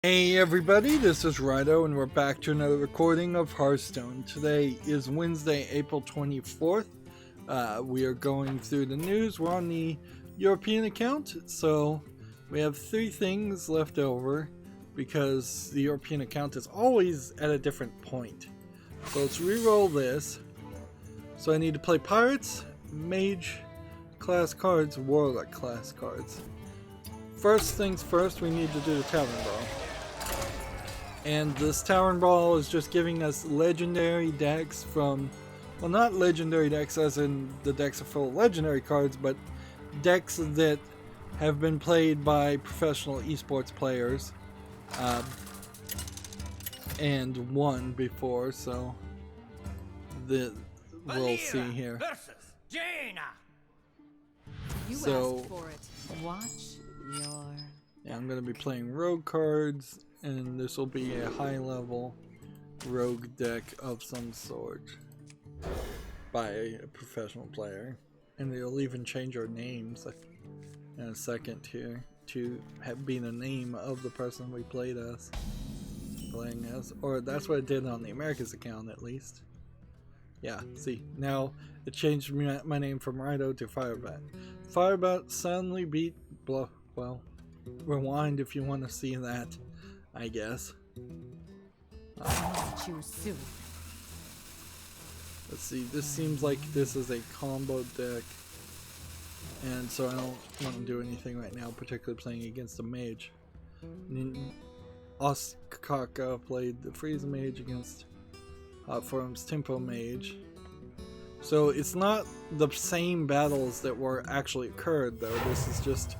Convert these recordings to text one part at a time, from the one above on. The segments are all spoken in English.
Hey everybody, this is Rydo and we're back to another recording of Hearthstone. Today is Wednesday, April 24th. We are going through the news. We're on the European account, so we have three things left over because the European account is always at a different point. So let's re-roll this. So I need to play Pirates, Mage class cards, Warlock class cards. First things first, we need to do the Tavern Brawl. And this Tavern Brawl is just giving us legendary decks from, well, not legendary decks as in the decks are full of legendary cards, but decks that have been played by professional esports players and won before, so we'll see here. So, watch your... yeah, I'm going to be playing rogue cards, and this will be a high-level rogue deck of some sort by a professional player. And they'll even change our names in a second here to be the name of the person we played as, playing as. Or that's what it did on the Americas account, at least. Yeah, see, now it changed my name from Rydo to Firebat. Firebat suddenly beat well, rewind if you want to see that, I guess. Let's see, this seems like this is a combo deck, and so I don't want to do anything right now, particularly playing against a mage. Oskaka played the Freeze Mage against Hot Forum's Tempo Mage. So it's not the same battles that were actually occurred, though. This is just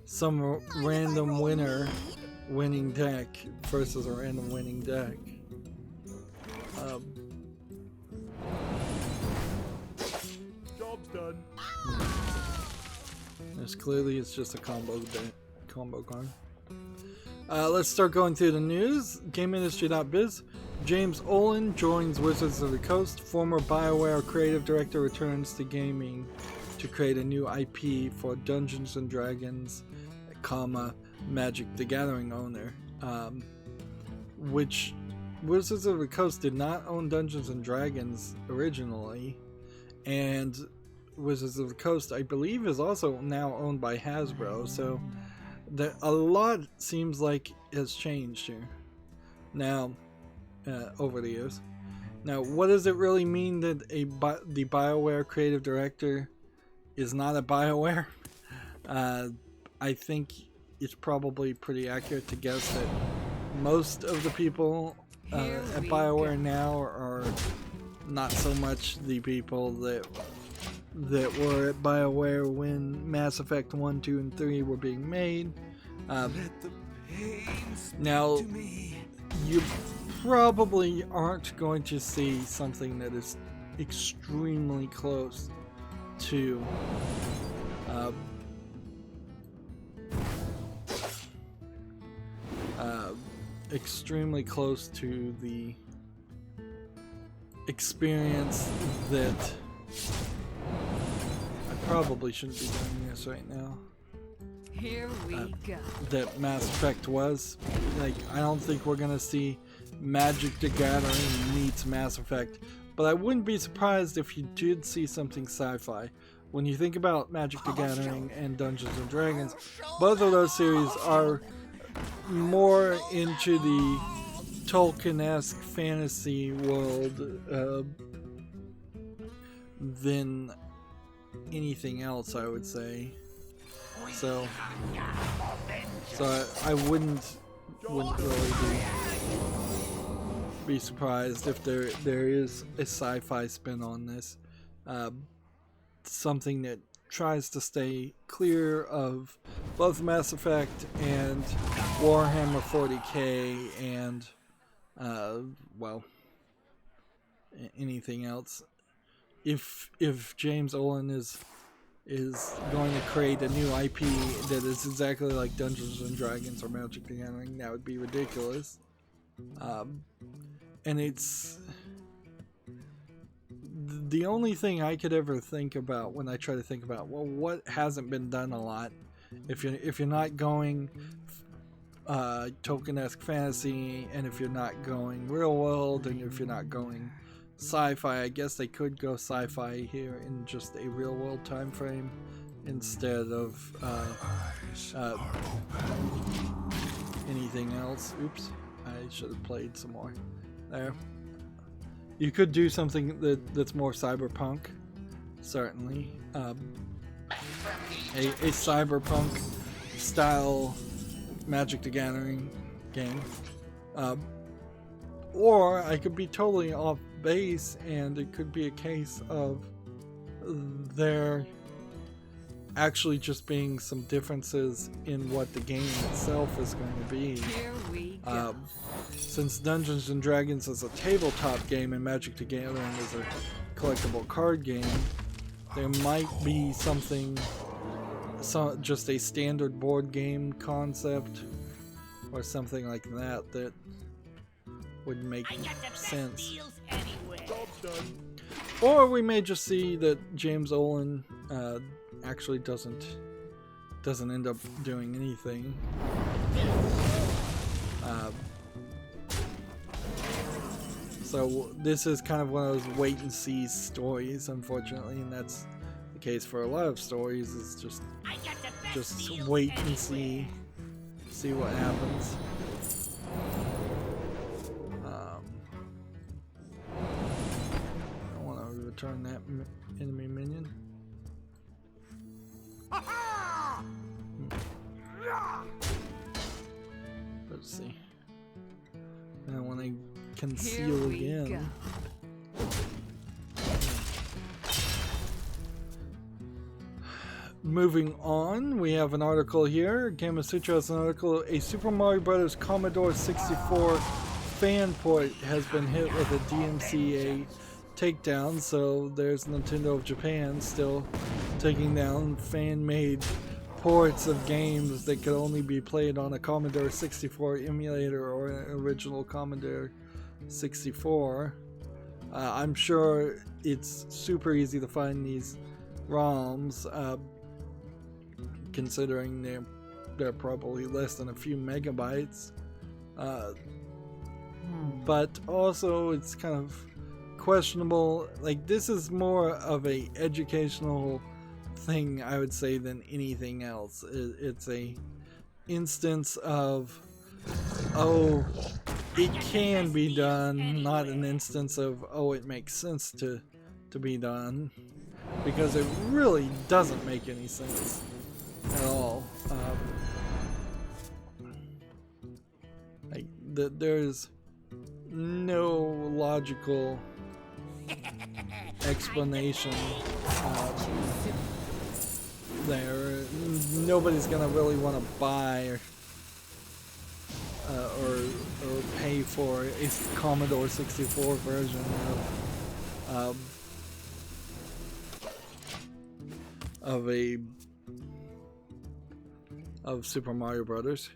some random winning deck versus a random winning deck. Job's done. This clearly is just a combo card. Let's start going through the news. GameIndustry.biz. James Olin joins Wizards of the Coast. Former BioWare creative director returns to gaming to create a new IP for Dungeons and Dragons, Magic the Gathering owner. Which Wizards of the Coast did not own Dungeons and Dragons originally, and Wizards of the Coast, I believe, is also now owned by Hasbro. So a lot seems like has changed here now over the years. Now, what does it really mean that the BioWare creative director is not a BioWare? I think it's probably pretty accurate to guess that most of the people at BioWare now are not so much the people that were at BioWare when Mass Effect 1, 2, and 3 were being made. Now, you probably aren't going to see something that is extremely close to the experience that I probably shouldn't be doing this right now. Here we go. That Mass Effect was. Like, I don't think we're gonna see Magic the Gathering meets Mass Effect, but I wouldn't be surprised if you did see something sci-fi. When you think about Magic the Gathering and Dungeons and Dragons, both of those series are more into the Tolkien-esque fantasy world than anything else, I would say. So I wouldn't really be surprised if there is a sci-fi spin on this. Something that tries to stay clear of both Mass Effect and Warhammer 40k and well, anything else. If James Olin is going to create a new IP that is exactly like Dungeons and Dragons or Magic the Gathering, that would be ridiculous. And it's the only thing I could ever think about when I try to think about, well, what hasn't been done a lot, if you're not going token-esque fantasy, and if you're not going real world, and if you're not going sci-fi, I guess they could go sci-fi here in just a real world time frame instead of anything else. Oops, I should have played some more there. You could do something that's more cyberpunk, certainly. A cyberpunk style Magic the Gathering game. Or I could be totally off base, and it could be a case of there actually just being some differences in what the game itself is going to be. Here we go. Since Dungeons and Dragons is a tabletop game and Magic the Gathering is a collectible card game, there might be something, just a standard board game concept or something like that that would make sense. Job's done. Or we may just see that James Olin actually doesn't end up doing anything. So this is kind of one of those wait and see stories, unfortunately, and that's the case for a lot of stories. Is just wait and see what happens. I want to return that enemy minion. Let's see. And when I conceal again. Moving on, we have an article here. Gamasutra has an article. A Super Mario Bros. Commodore 64 fan port has been hit with a DMCA takedown. So there's Nintendo of Japan still taking down fan-made ports of games that could only be played on a Commodore 64 emulator or an original Commodore 64. I'm sure it's super easy to find these ROMs, considering they're probably less than a few megabytes. But also it's kind of questionable. Like, this is more of a educational thing, I would say, than anything else. It's a instance of, oh, it can be done, not an instance of, oh, it makes sense to be done, because it really doesn't make any sense at all. There's no logical explanation there. Nobody's gonna really want to buy or pay for a Commodore 64 version of Super Mario Brothers.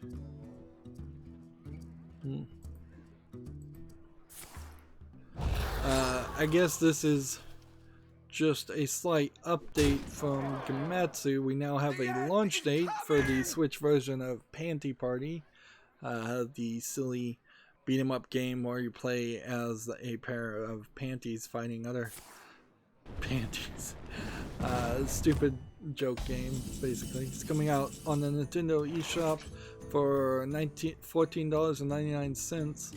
I guess this is just a slight update from Gematsu. We now have a launch date for the Switch version of Panty Party, the silly beat-em-up game where you play as a pair of panties fighting other panties. Stupid joke game, basically. It's coming out on the Nintendo eShop for $14.99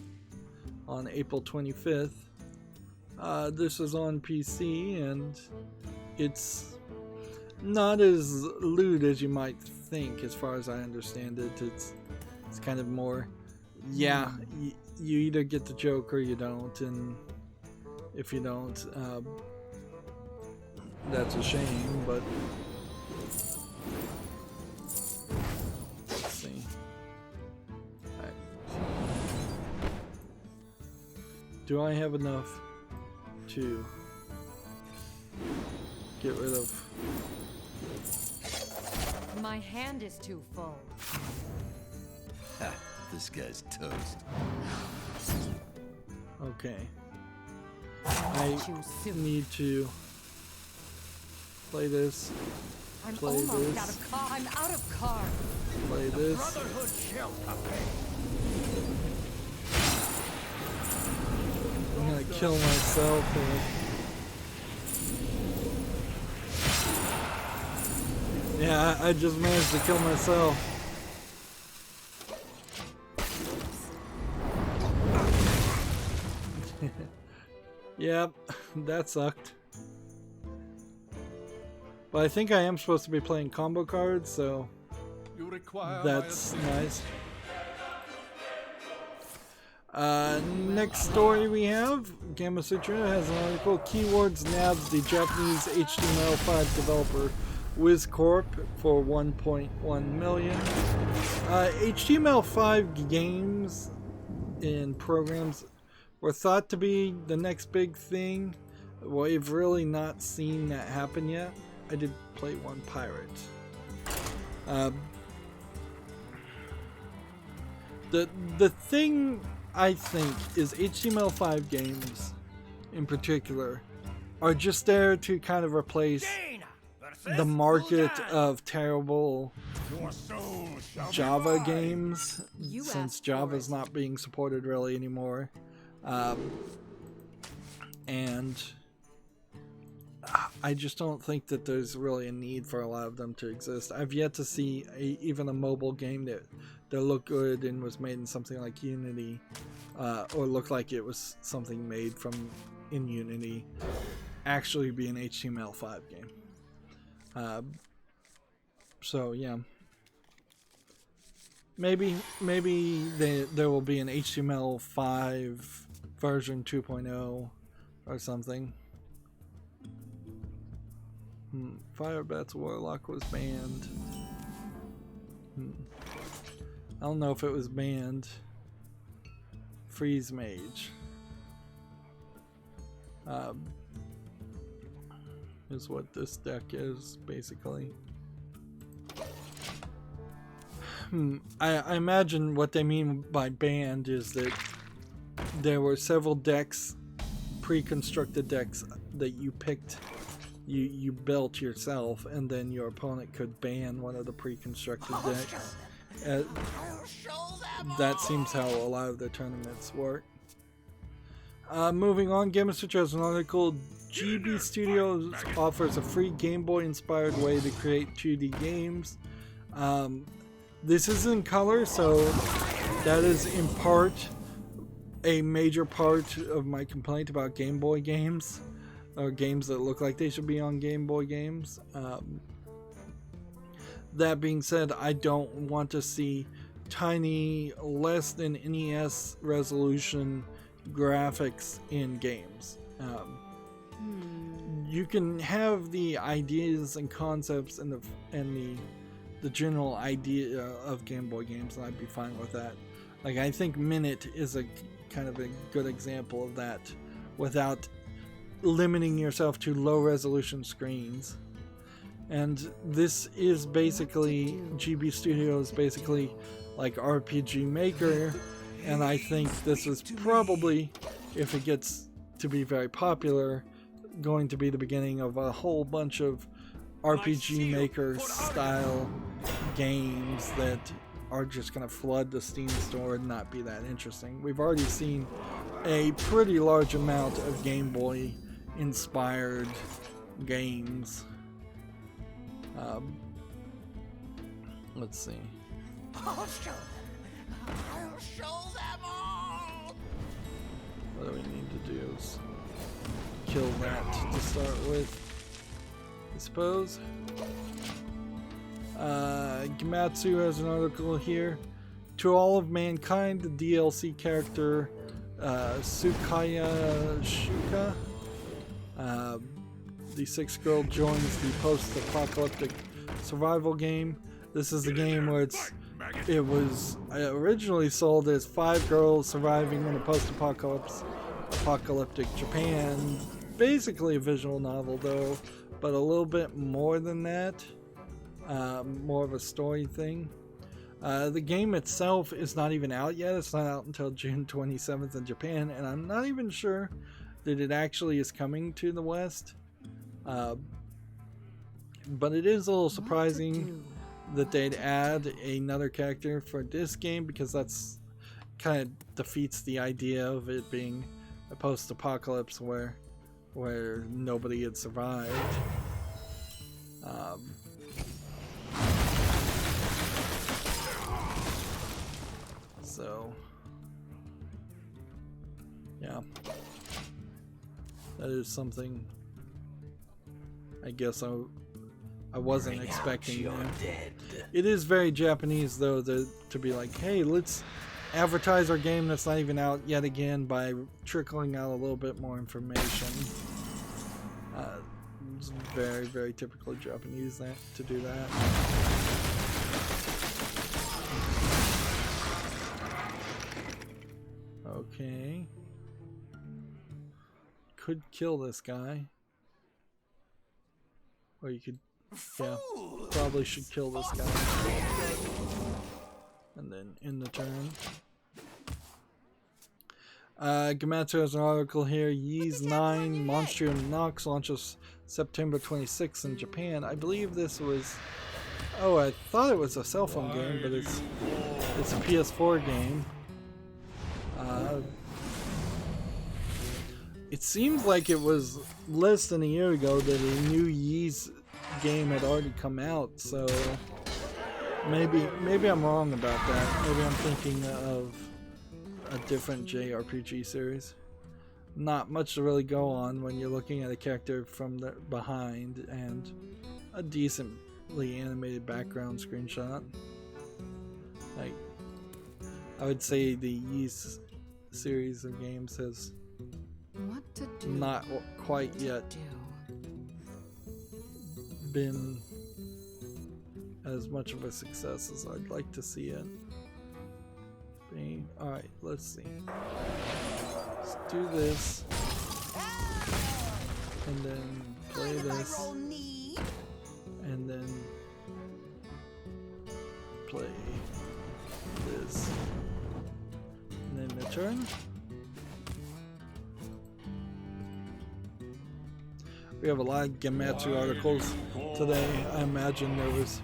on April 25th. This is on PC, and it's not as lewd as you might think, as far as I understand it. It's kind of more, yeah, you either get the joke or you don't, and if you don't, that's a shame, but let's see. Do I have enough to get rid of? My hand is too full. Ha, this guy's toast. Okay. I need to play this I'm Play almost this. out of car. I'm out of cards. Play this. Brotherhood shall pay. I'm gonna kill myself here. Yeah, I just managed to kill myself. Yep, that sucked. But I think I am supposed to be playing combo cards, so You require that's my nice. Next story we have, Gamma Sutra has an article, Keywords nabs the Japanese HTML5 developer WizCorp for 1.1 million. HTML5 games and programs were thought to be the next big thing. We've really not seen that happen yet. I did play one pirate. The thing I think is HTML5 games in particular are just there to kind of replace the market of terrible Java games, since Java's not being supported really anymore. And I just don't think that there's really a need for a lot of them to exist. I've yet to see even a mobile game that looked good and was made in something like Unity, or looked like it was something made in Unity, actually be an HTML5 game. So yeah, maybe there will be an HTML5 version 2.0 or something. Firebat's Warlock was banned. I don't know if it was banned. Freeze Mage. Is what this deck is, basically. I imagine what they mean by banned is that there were several decks, pre-constructed decks, that you picked, you built yourself, and then your opponent could ban one of the pre-constructed decks. That seems how a lot of the tournaments work. Moving on, Game Sutra has an article. GB Studios offers a free Game Boy inspired way to create 2D games. This is in color, so that is in part a major part of my complaint about Game Boy games, or games that look like they should be on Game Boy games. That being said, I don't want to see tiny, less than NES resolution graphics in games. You can have the ideas and concepts and the general idea of Game Boy games, and I'd be fine with that. Like, I think Minute is a kind of a good example of that, without limiting yourself to low resolution screens. And this is basically GB Studios, basically like RPG Maker, and I think this is probably, if it gets to be very popular, going to be the beginning of a whole bunch of RPG Maker style games that are just going to flood the Steam store and not be that interesting. We've already seen a pretty large amount of Game Boy inspired games. Let's see. I'll show them. I'll show them all. What do we need to do is kill that to start with, I suppose. Gamatsu has an article here. To all of mankind, the DLC character Tsukaya Shuka, the 6-girl joins the post-apocalyptic survival game. This is the game where it was originally sold as 5 girls surviving in a post-apocalyptic Japan. Basically a visual novel though, but a little bit more than that. More of a story thing. The game itself is not even out yet. It's not out until June 27th in Japan, and I'm not even sure that it actually is coming to the West. But it is a little surprising that they'd add another character for this game, because that's kind of defeats the idea of it being a post-apocalypse where nobody had survived. So yeah, that is something I guess I wasn't expecting there. It is very Japanese though to be like, hey, let's advertise our game that's not even out yet again by trickling out a little bit more information. It's very, very typical Japanese to do that. Okay. Could kill this guy. Or you could, yeah, probably should kill this guy. And then end the turn. Gamatsu has an article here. Ys 9 Monstrum Nox launches September 26th in Japan. I believe this was... Oh, I thought it was a cell phone game, but it's a PS4 game. It seems like it was less than a year ago that a new Ys game had already come out, so maybe I'm wrong about that. Maybe I'm thinking of a different JRPG series. Not much to really go on when you're looking at a character from the behind and a decently animated background screenshot. Like, I would say the Ys series of games has not quite yet been as much of a success as I'd like to see it being. Alright, let's see. Let's do this. And then play this. And then play this. And then the turn. We have a lot of Gamatsu articles today. I imagine there was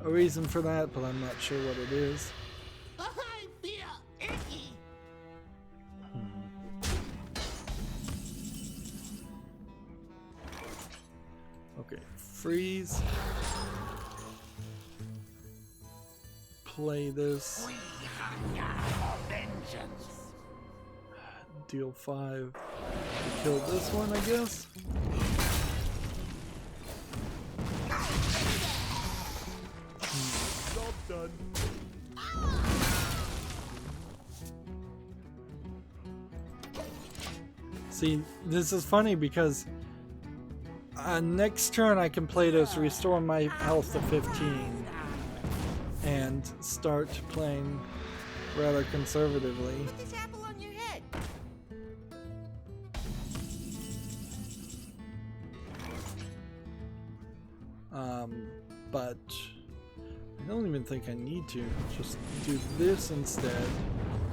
a reason for that, but I'm not sure what it is. I feel icky. Okay, freeze. Play this. Deal 5. Kill this one, I guess. Done. See, this is funny because next turn I can play this, restore my health to 15, and start playing rather conservatively. Put this apple on your head. But I don't even think I need to. Just do this instead.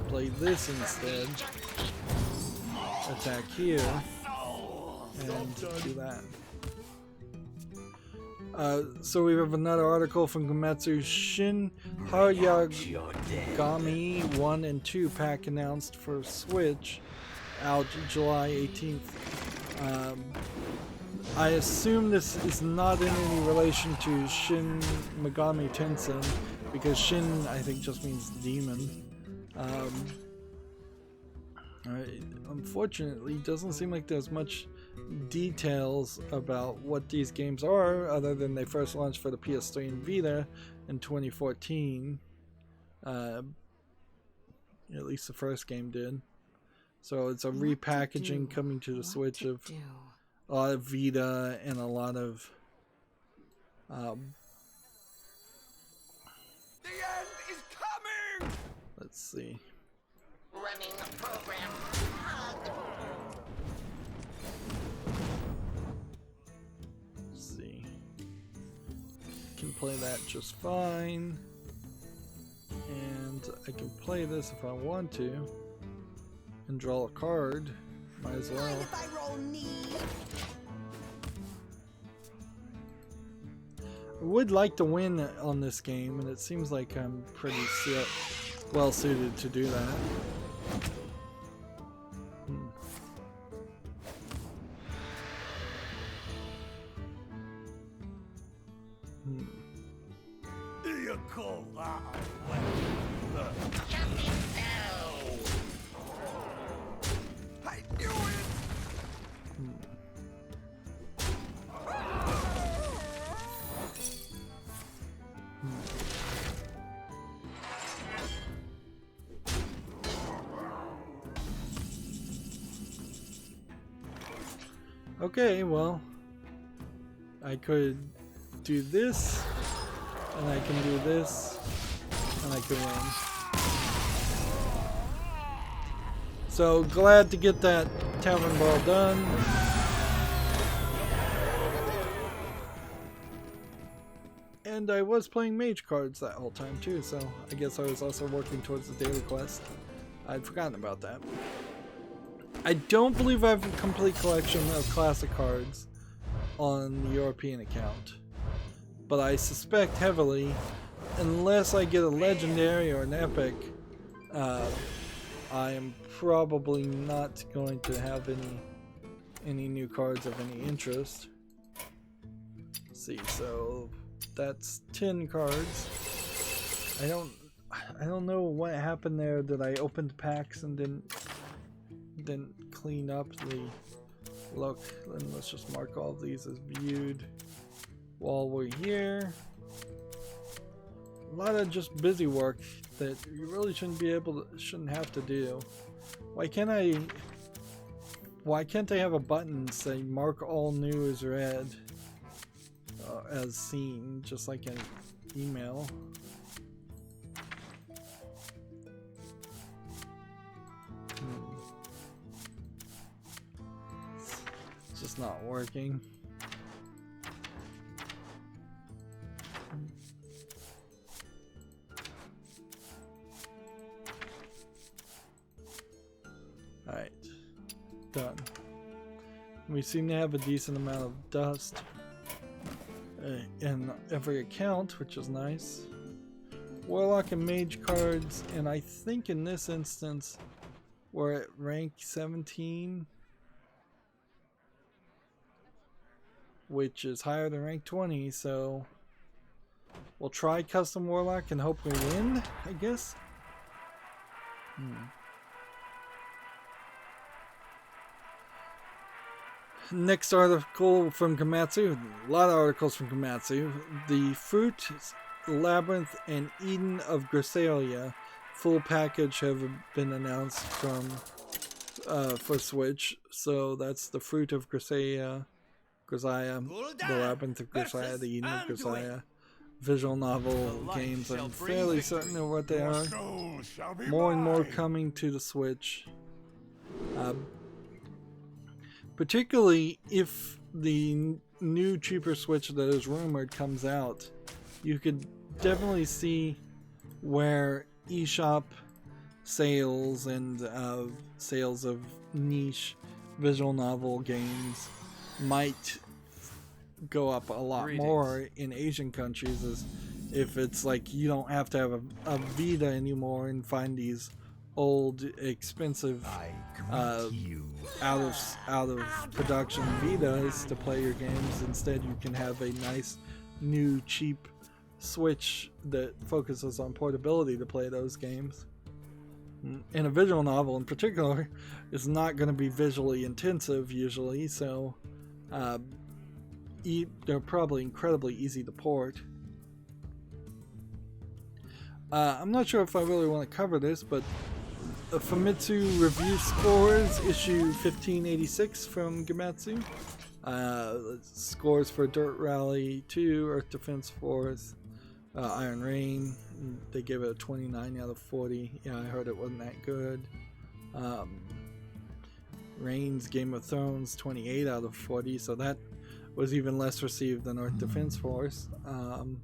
Play this instead. Attack here. And do that. So we have another article from Gamatsu. Shin Haruyagami 1 and 2 pack announced for Switch. Out July 18th. I assume this is not in any relation to Shin Megami Tensei, because Shin, I think, just means demon. Unfortunately, it doesn't seem like there's much details about what these games are, other than they first launched for the PS3 and Vita in 2014. At least the first game did. So it's a repackaging coming to the Switch of a lot of Vita and a lot of The end is coming. let's see. Running the program. Let's see. Can play that just fine. And I can play this if I want to. And draw a card. Might as well. If I roll knee. would like to win on this game, and it seems like I'm pretty well suited to do that. You call that I knew it! Okay, well, I could do this, and I can do this, and I can win. So glad to get that tavern ball done. And I was playing mage cards that whole time too, so I guess I was also working towards the daily quest. I'd forgotten about that. I don't believe I have a complete collection of classic cards on the European account, but I suspect heavily, unless I get a legendary or an epic, I am probably not going to have any new cards of any interest. Let's see, so that's 10 cards. I don't know what happened there, that I opened packs and didn't clean up the look. Then let's just mark all of these as viewed while we're here. A lot of just busy work that you really shouldn't have to do. Why can't I have a button say mark all new as read, as seen, just like an email? It's just not working. Alright, done. We seem to have a decent amount of dust in every account, which is nice. Warlock and mage cards, and I think in this instance we're at rank 17, which is higher than rank 20, so we'll try custom warlock and hope we win, I guess. Next article from Komatsu, a lot of articles from Komatsu. The Fruit, Labyrinth, and Eden of Grisalia full package have been announced from for Switch. So that's the Fruit of Grisalia, the Labyrinth of Grisalia, the Eden of Grisalia. Visual novel games. I'm fairly certain of what they are. More and more coming to the Switch. Particularly if the new cheaper Switch that is rumored comes out, you could definitely see where eShop sales and sales of niche visual novel games might go up a lot more in Asian countries, as if it's like you don't have to have a Vita anymore and find these old expensive out of production Vitas to play your games. Instead, you can have a nice new cheap Switch that focuses on portability to play those games. And a visual novel in particular is not going to be visually intensive usually, so they're probably incredibly easy to port. I'm not sure if I really want to cover this, but Famitsu Review Scores, issue 1586 from Gematsu. Scores for Dirt Rally 2, Earth Defense Force, Iron Rain. They gave it a 29 out of 40. Yeah, I heard it wasn't that good. Rain's Game of Thrones, 28 out of 40, so that was even less received than Earth Defense Force. Let's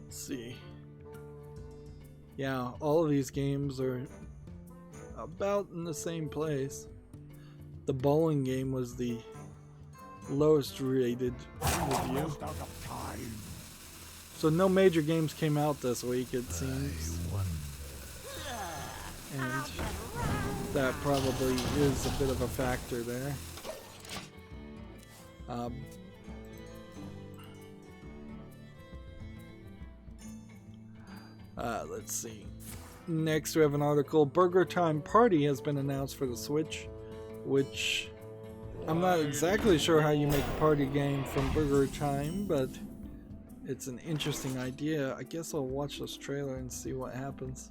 see. Yeah, all of these games are about in the same place. The bowling game was the lowest rated review. So no major games came out this week, it seems. And that probably is a bit of a factor there. Let's see. Next we have an article. Burger Time Party has been announced for the Switch, which I'm not exactly sure how you make a party game from Burger Time, but it's an interesting idea. I guess I'll watch this trailer and see what happens.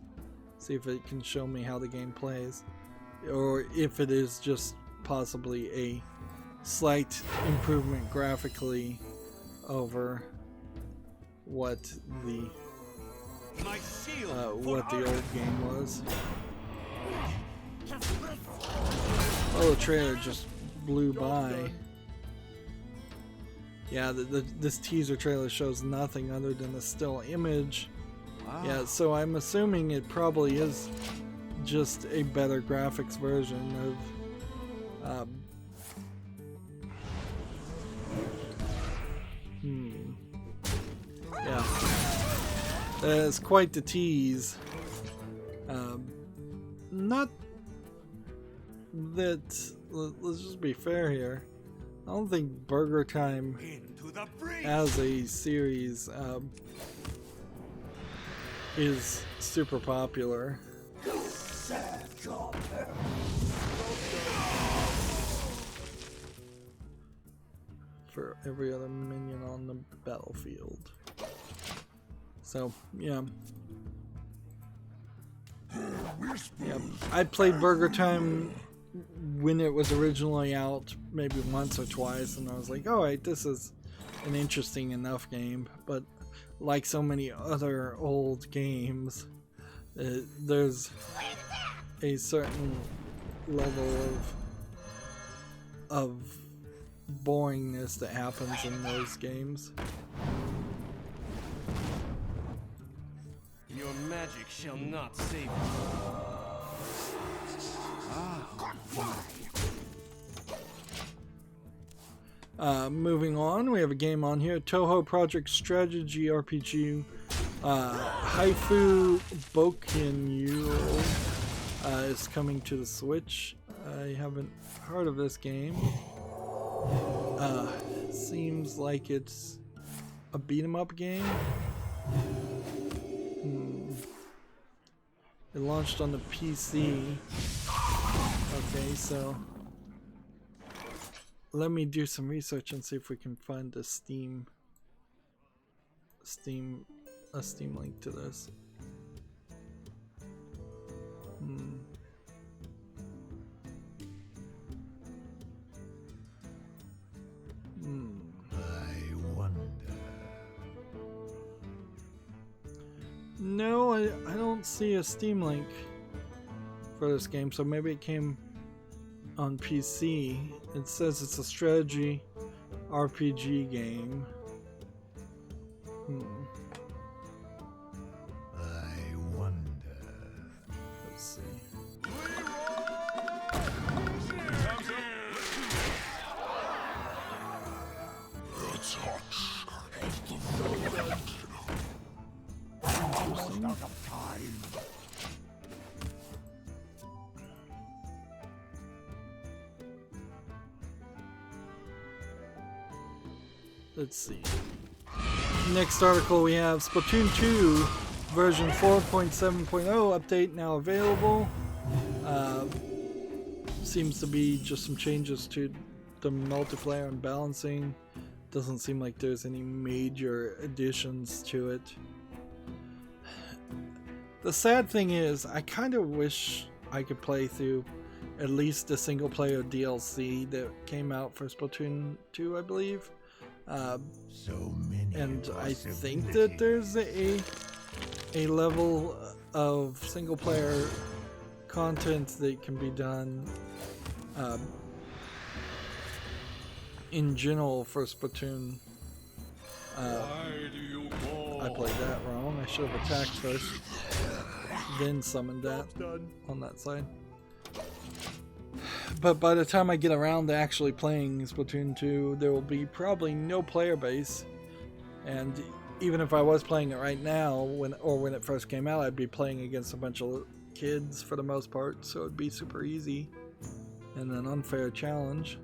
See if it can show me how the game plays, or if it is just possibly a slight improvement graphically over what the old game was. Oh, the trailer just blew by. Yeah, this teaser trailer shows nothing other than a still image. Wow. Yeah, so I'm assuming it probably is just a better graphics version of yeah, that's quite the tease. Not that, let's just be fair here, I don't think Burger Time as a series is super popular. For every other minion on the battlefield. So, yeah. Yeah, I played Burger Time when it was originally out, maybe once or twice, and I was like, alright, this is an interesting enough game, but like so many other old games, there's a certain level of boringness that happens in those games. Your magic shall not save you. Moving on, we have a game on here, Toho Project Strategy RPG, Haifu Bokenyu is coming to the Switch. I haven't heard of this game. Seems like it's a beat 'em up game. It launched on the PC. Okay, so let me do some research and see if we can find a Steam link to this. I wonder. No, I don't see a Steam link for this game, so maybe it came on PC. It says it's a strategy RPG game. I wonder. Let's see. It's hot. Let's see. Next article we have Splatoon 2 version 4.7.0 update now available. Seems to be just some changes to the multiplayer and balancing. Doesn't seem like there's any major additions to it. The sad thing is, I kind of wish I could play through at least the single player DLC that came out for Splatoon 2, I believe. So many. And I think that there's a level of single player content that can be done in general for Splatoon. I played that wrong. I should have attacked first, then summoned that on that side. But by the time I get around to actually playing Splatoon 2, there will be probably no player base. And even if I was playing it right now, when it first came out, I'd be playing against a bunch of kids for the most part, so it'd be super easy and an unfair challenge.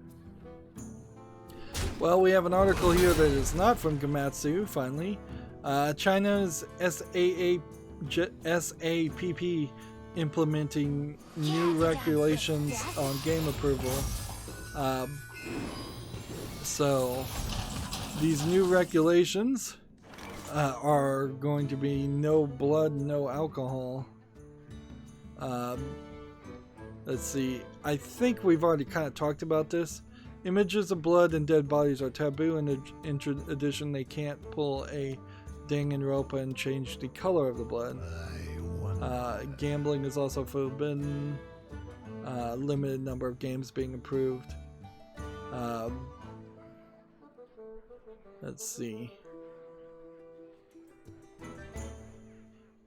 Well, we have an article here that is not from Gamatsu, finally. China's SAPP implementing new regulations on game approval. So these new regulations are going to be no blood, no alcohol. Let's see. I think we've already kind of talked about this. Images of blood and dead bodies are taboo. In addition, they can't pull a Danganronpa and change the color of the blood. Gambling is also forbidden. Limited number of games being approved. Let's see.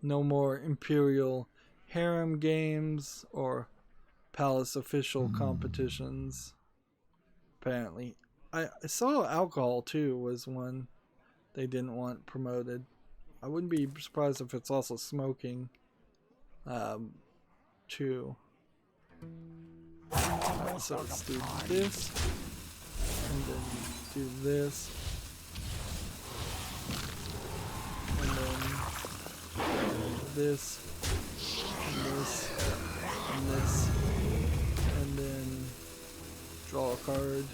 No more Imperial Harem games or Palace official competitions. Apparently. I saw alcohol too was one they didn't want promoted. I wouldn't be surprised if it's also smoking too. Alright, so let's do this and then do this and then this and this and this and then draw a card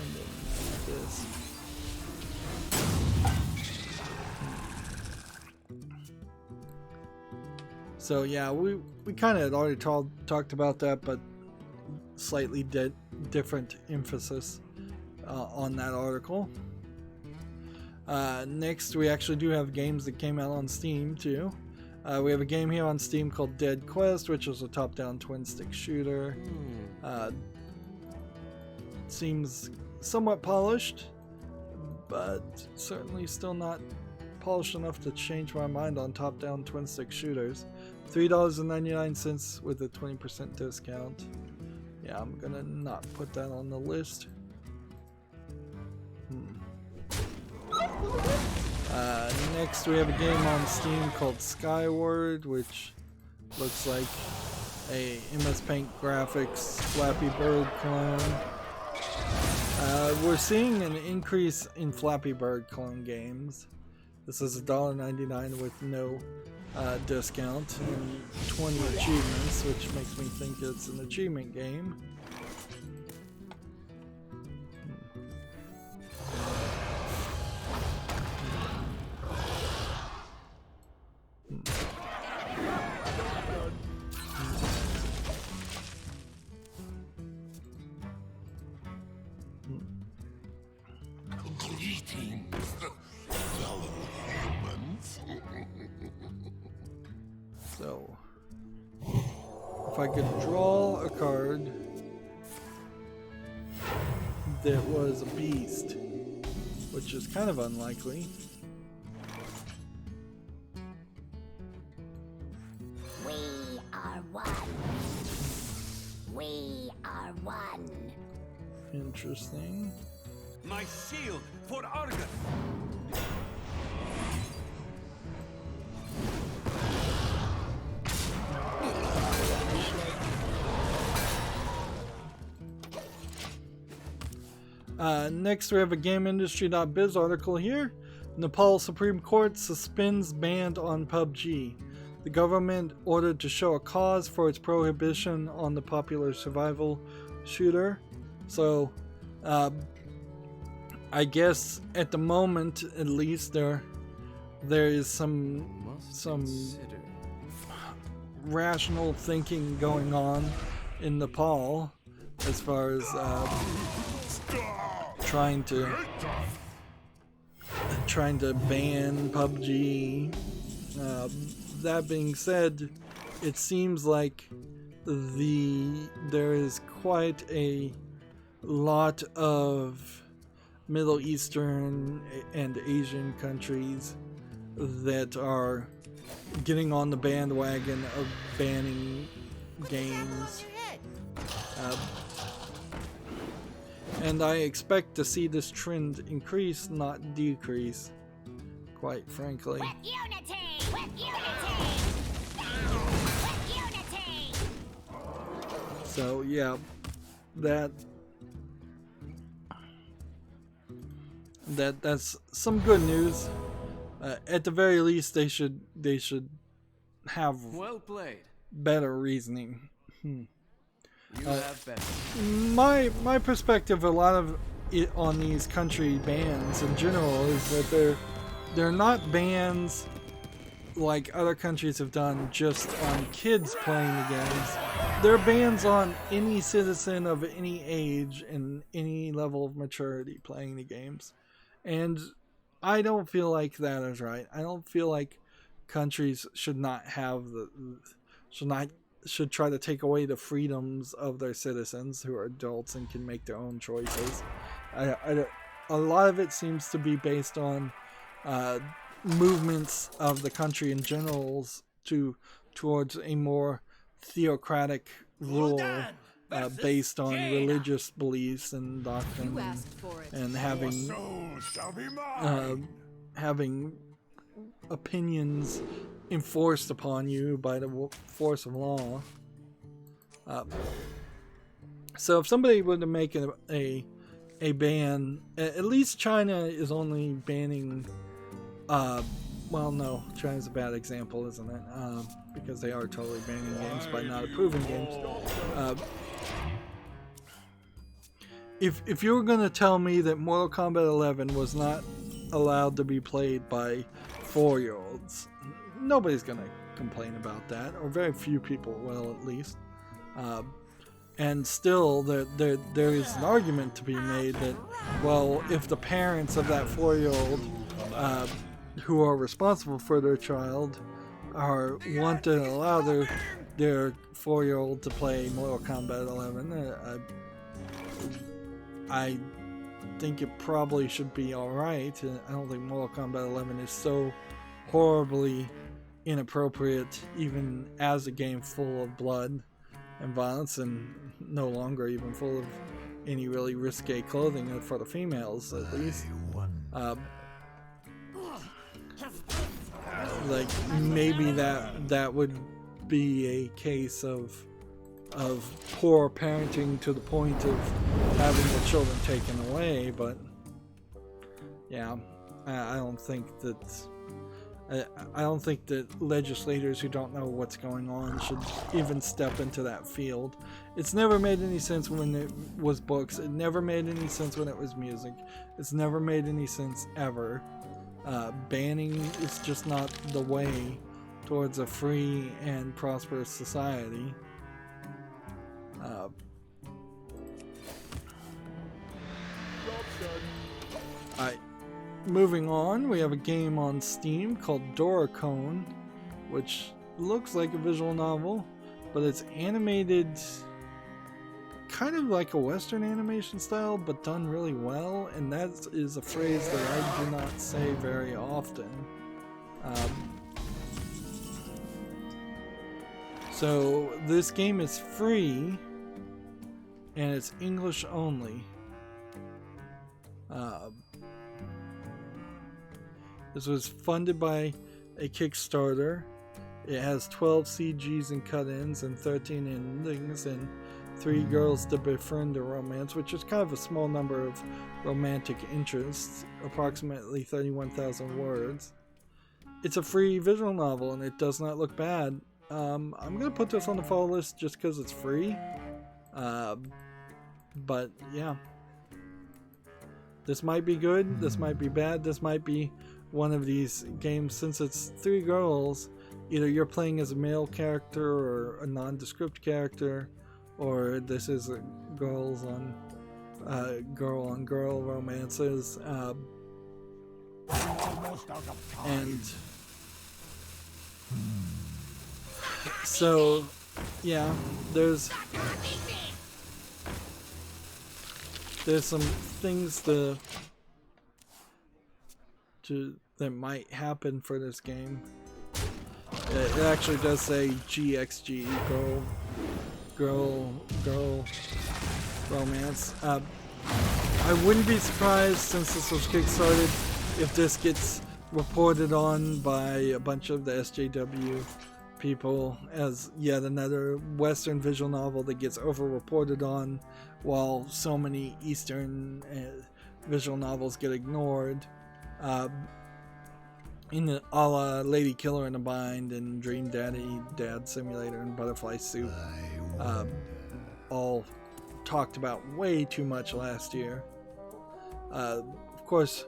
and then this. So yeah, we kind of had already talked about that, but slightly different emphasis on that article. Next, we actually do have games that came out on Steam too. We have a game here on Steam called Dead Quest, which is a top-down twin-stick shooter. Seems somewhat polished, but certainly still not polished enough to change my mind on top-down twin-stick shooters. $3.99 with a 20% discount. Yeah, I'm gonna not put that on the list. Next we have a game on Steam called Skyward, which looks like a MS Paint graphics Flappy Bird clone. We're seeing an increase in Flappy Bird clone games. This is $1.99 with no discount and 20 achievements, which makes me think it's an achievement game. So, if I could draw a card that was a beast, which is kind of unlikely. We are one. We are one. Interesting. My shield for Argus. Next we have a GameIndustry.biz article here. Nepal Supreme Court suspends ban on PUBG. The government ordered to show a cause for its prohibition on the popular survival shooter. So, I guess at the moment, at least, there is some rational thinking going on in Nepal as far as trying to ban PUBG. That being said, it seems like there is quite a lot of Middle Eastern and Asian countries that are getting on the bandwagon of banning games. And I expect to see this trend increase, not decrease, quite frankly. With unity! With unity! With unity! So yeah, that's some good news. At the very least, they should have Well played. better reasoning. You have better. My perspective, a lot of it on these country bans in general, is that they're not bans like other countries have done just on kids playing the games. They're bans on any citizen of any age and any level of maturity playing the games. And I don't feel like that is right. I don't feel like countries should not have should try to take away the freedoms of their citizens who are adults and can make their own choices. A lot of it seems to be based on movements of the country in general towards a more theocratic rule based on religious beliefs and doctrine, You asked for it. and having having opinions enforced upon you by the force of law. So if somebody were to make a ban, at least China is only banning. Well, no, China's a bad example, isn't it? Because they are totally banning games by not approving games. If you were going to tell me that Mortal Kombat 11 was not allowed to be played by 4-year-olds, nobody's going to complain about that, or very few people will, at least. And still, there is an argument to be made that, well, if the parents of that 4-year-old who are responsible for their child want to allow their 4-year-old to play Mortal Kombat 11, I think it probably should be alright. I don't think Mortal Kombat 11 is so horribly inappropriate, even as a game full of blood and violence, and no longer even full of any really risque clothing for the females, at least. Like, maybe that would be a case of poor parenting to the point of having the children taken away, but yeah, I don't think that legislators who don't know what's going on should even step into that field. It's never made any sense when it was books. It never made any sense when it was music. It's never made any sense ever. Banning is just not the way towards a free and prosperous society. Moving on, we have a game on Steam called Doracone, which looks like a visual novel, but it's animated kind of like a Western animation style, but done really well, and that is a phrase that I do not say very often. So this game is free, and it's English only. This was funded by a Kickstarter. It has 12 CGs and cut-ins and 13 endings and 3 girls to befriend a romance, which is kind of a small number of romantic interests, approximately 31,000 words. It's a free visual novel and it does not look bad. I'm going to put this on the follow list just because it's free. But yeah. This might be good, this might be bad, this might be one of these games, since it's 3 girls, either you're playing as a male character or a nondescript character, or this is a girl on girl romances, and so yeah, there's some things that might happen for this game. It actually does say GXG, girl romance. I wouldn't be surprised, since this was kickstarted, if this gets reported on by a bunch of the SJW people as yet another Western visual novel that gets over-reported on, while so many Eastern visual novels get ignored. In the a la Lady Killer in a Bind and Dream Daddy, Dad Simulator, and Butterfly Soup, all talked about way too much last year. Of course,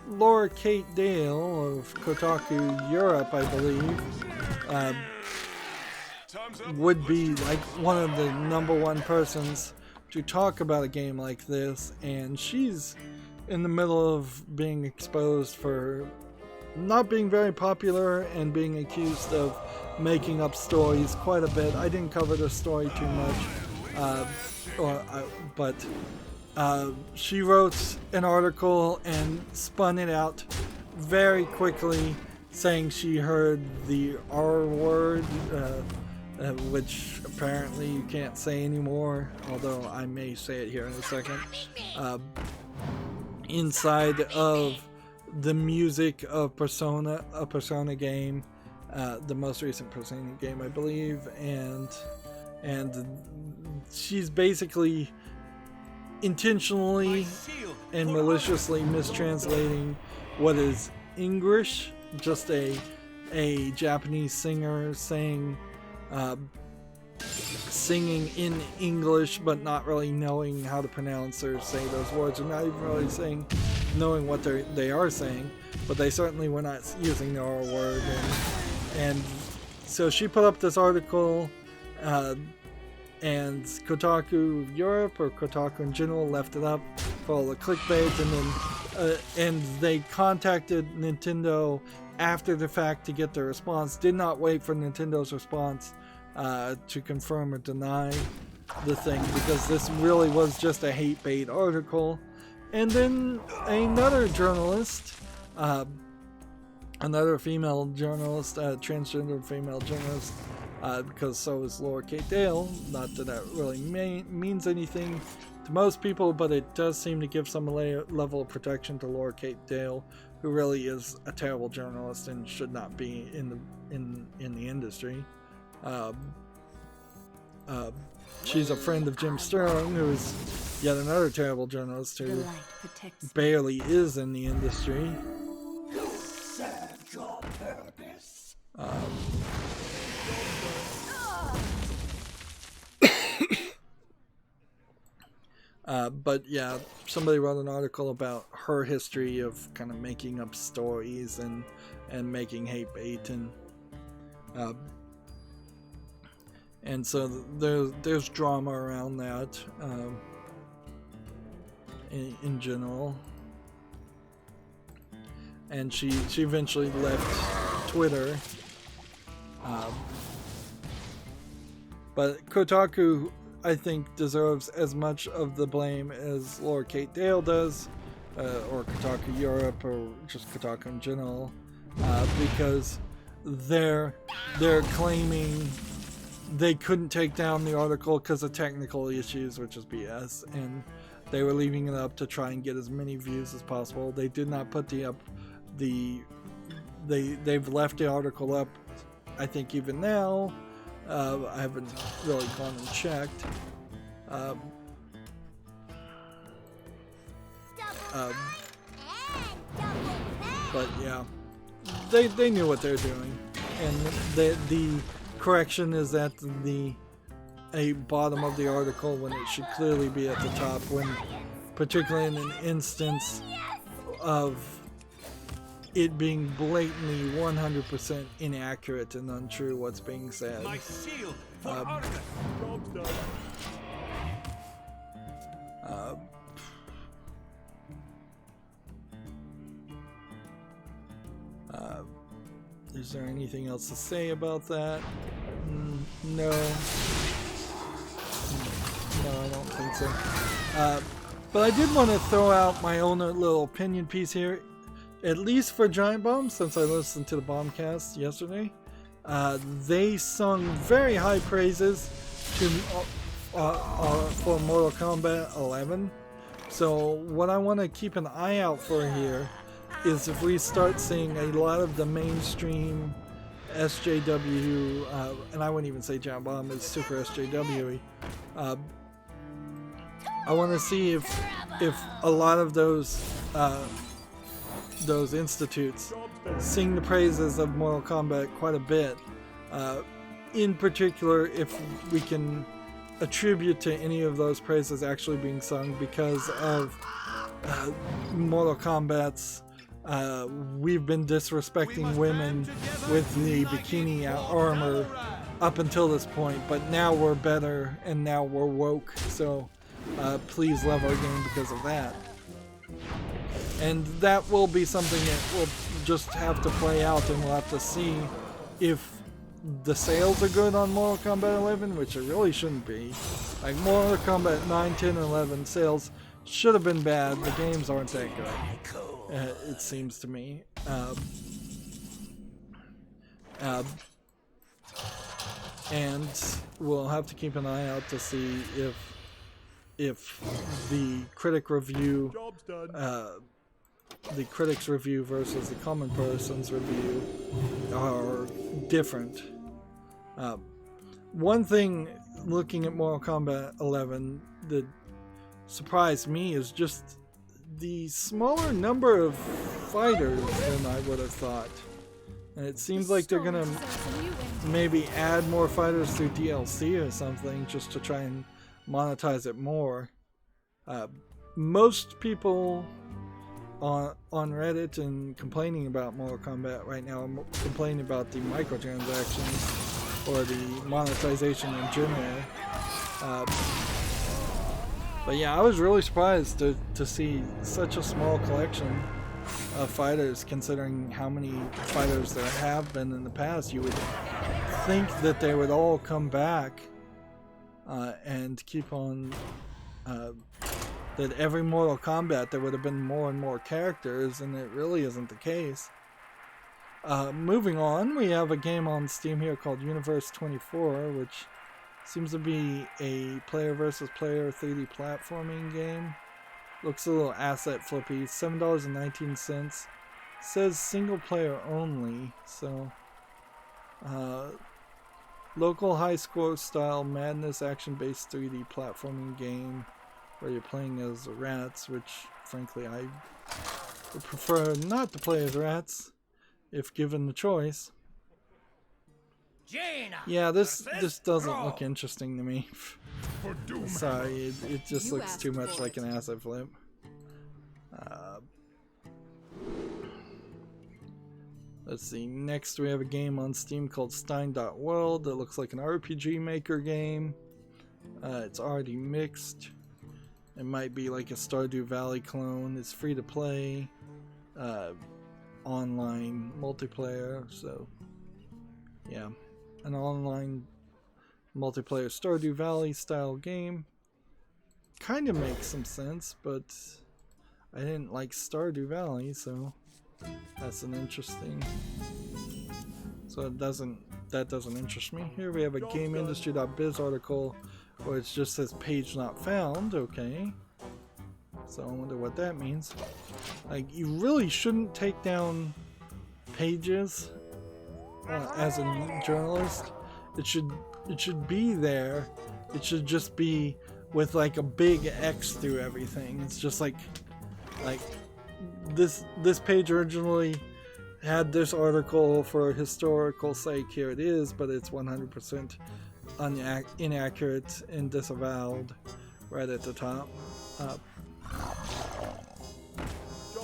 Laura Kate Dale of Kotaku Europe, I believe, would be like one of the #1 persons to talk about a game like this, and she's in the middle of being exposed for not being very popular and being accused of making up stories quite a bit. I didn't cover the story too much, but she wrote an article and spun it out very quickly, saying she heard the R word, which apparently you can't say anymore, although I may say it here in a second, inside of the music of a Persona game, the most recent Persona game, I believe, and she's basically intentionally and maliciously mistranslating what is English, just a Japanese singer singing in English, but not really knowing how to pronounce or say those words, or not even really knowing what they are saying, but they certainly were not using the R word, and so she put up this article, and Kotaku Europe, or Kotaku in general, left it up for all the clickbait, and they contacted Nintendo after the fact to get their response. Did not wait for Nintendo's response to confirm or deny the thing, because this really was just a hate bait article. And then another journalist, another female journalist, transgender female journalist, because so is Laura Kate Dale. Not that really means anything to most people, but it does seem to give some level of protection to Laura Kate Dale, who really is a terrible journalist and should not be in the industry. She's a friend of Jim Sterling, who is yet another terrible journalist who barely is in the industry. Served your purpose. But yeah, somebody wrote an article about her history of kind of making up stories and making hate bait, and so there's drama around that in general. And she eventually left Twitter. But Kotaku, I think, deserves as much of the blame as Laura Kate Dale does, or Kotaku Europe, or just Kotaku in general, because they're claiming they couldn't take down the article because of technical issues, which is BS, and they were leaving it up to try and get as many views as possible. They did not put they've left the article up, I think, even now. I haven't really gone and checked. But yeah, they knew what they're doing, and the correction is at a bottom of the article when it should clearly be at the top, when particularly in an instance of it being blatantly 100% inaccurate and untrue what's being said. Is there anything else to say about that? No. No, I don't think so. But I did want to throw out my own little opinion piece here. at least for Giant Bomb, since I listened to the Bombcast yesterday, they sung very high praises to for Mortal Kombat 11. So what I want to keep an eye out for here is if we start seeing a lot of the mainstream SJW, and I wouldn't even say Giant Bomb is super SJW. I want to see if a lot of those institutes sing the praises of Mortal Kombat quite a bit. In particular, if we can attribute to any of those praises actually being sung because of Mortal Kombat's we've been disrespecting women with the bikini armor up until this point, but now we're better and now we're woke, so please love our game because of that. And that will be something that we'll just have to play out, and we'll have to see if the sales are good on Mortal Kombat 11, which it really shouldn't be. Like Mortal Kombat 9, 10, and 11 sales should have been bad. The games aren't that good, it seems to me. And we'll have to keep an eye out to see if the critic review, the critic's review versus the common person's review are different. One thing looking at Mortal Kombat 11 that surprised me is just the smaller number of fighters than I would have thought. And it seems like they're gonna maybe add more fighters through DLC or something just to try and monetize it more. Most people on Reddit and complaining about Mortal Kombat right now are complaining about the microtransactions or the monetization in general. But yeah, I was really surprised to see such a small collection of fighters, considering how many fighters there have been in the past. You would think that they would all come back and keep on, that every Mortal Kombat there would have been more and more characters, and it really isn't the case. Moving on, we have a game on Steam here called Universe 24, which seems to be a player versus player 3D platforming game. Looks a little asset flippy. $7.19. Says single player only, so local high score style madness action based 3D platforming game where you're playing as rats, which frankly I would prefer not to play as rats if given the choice. Yeah, this doesn't look interesting to me. Sorry, it just looks too much like an asset flip. Let's see, next we have a game on Steam called Stein.World that looks like an RPG Maker game. It's already mixed. It might be like a Stardew Valley clone. It's free to play. Online multiplayer, so yeah. An online multiplayer Stardew Valley style game. Kind of makes some sense, but I didn't like Stardew Valley, so that's an interesting. So that doesn't interest me. Here we have a GameIndustry.biz article where it just says page not found. Okay, so I wonder what that means. Like, you really shouldn't take down pages as a journalist. It should be there. It should just be with like a big X through everything. It's just like this page originally had this article for a historical sake. Here it is, but it's 100% inaccurate and disavowed right at the top.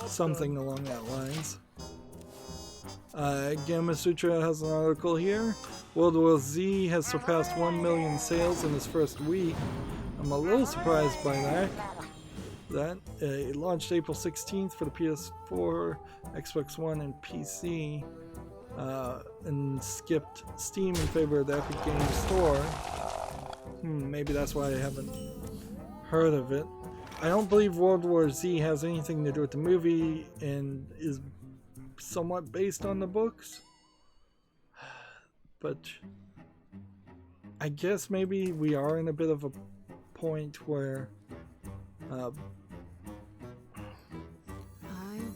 Something along that lines. Gamma Sutra has an article here. World War Z has surpassed 1 million sales in its first week. I'm a little surprised by that. It launched April 16th for the PS4, Xbox One, and PC, and skipped Steam in favor of the Epic Games Store. Maybe that's why I haven't heard of it. I don't believe World War Z has anything to do with the movie and is somewhat based on the books. But I guess maybe we are in a bit of a point where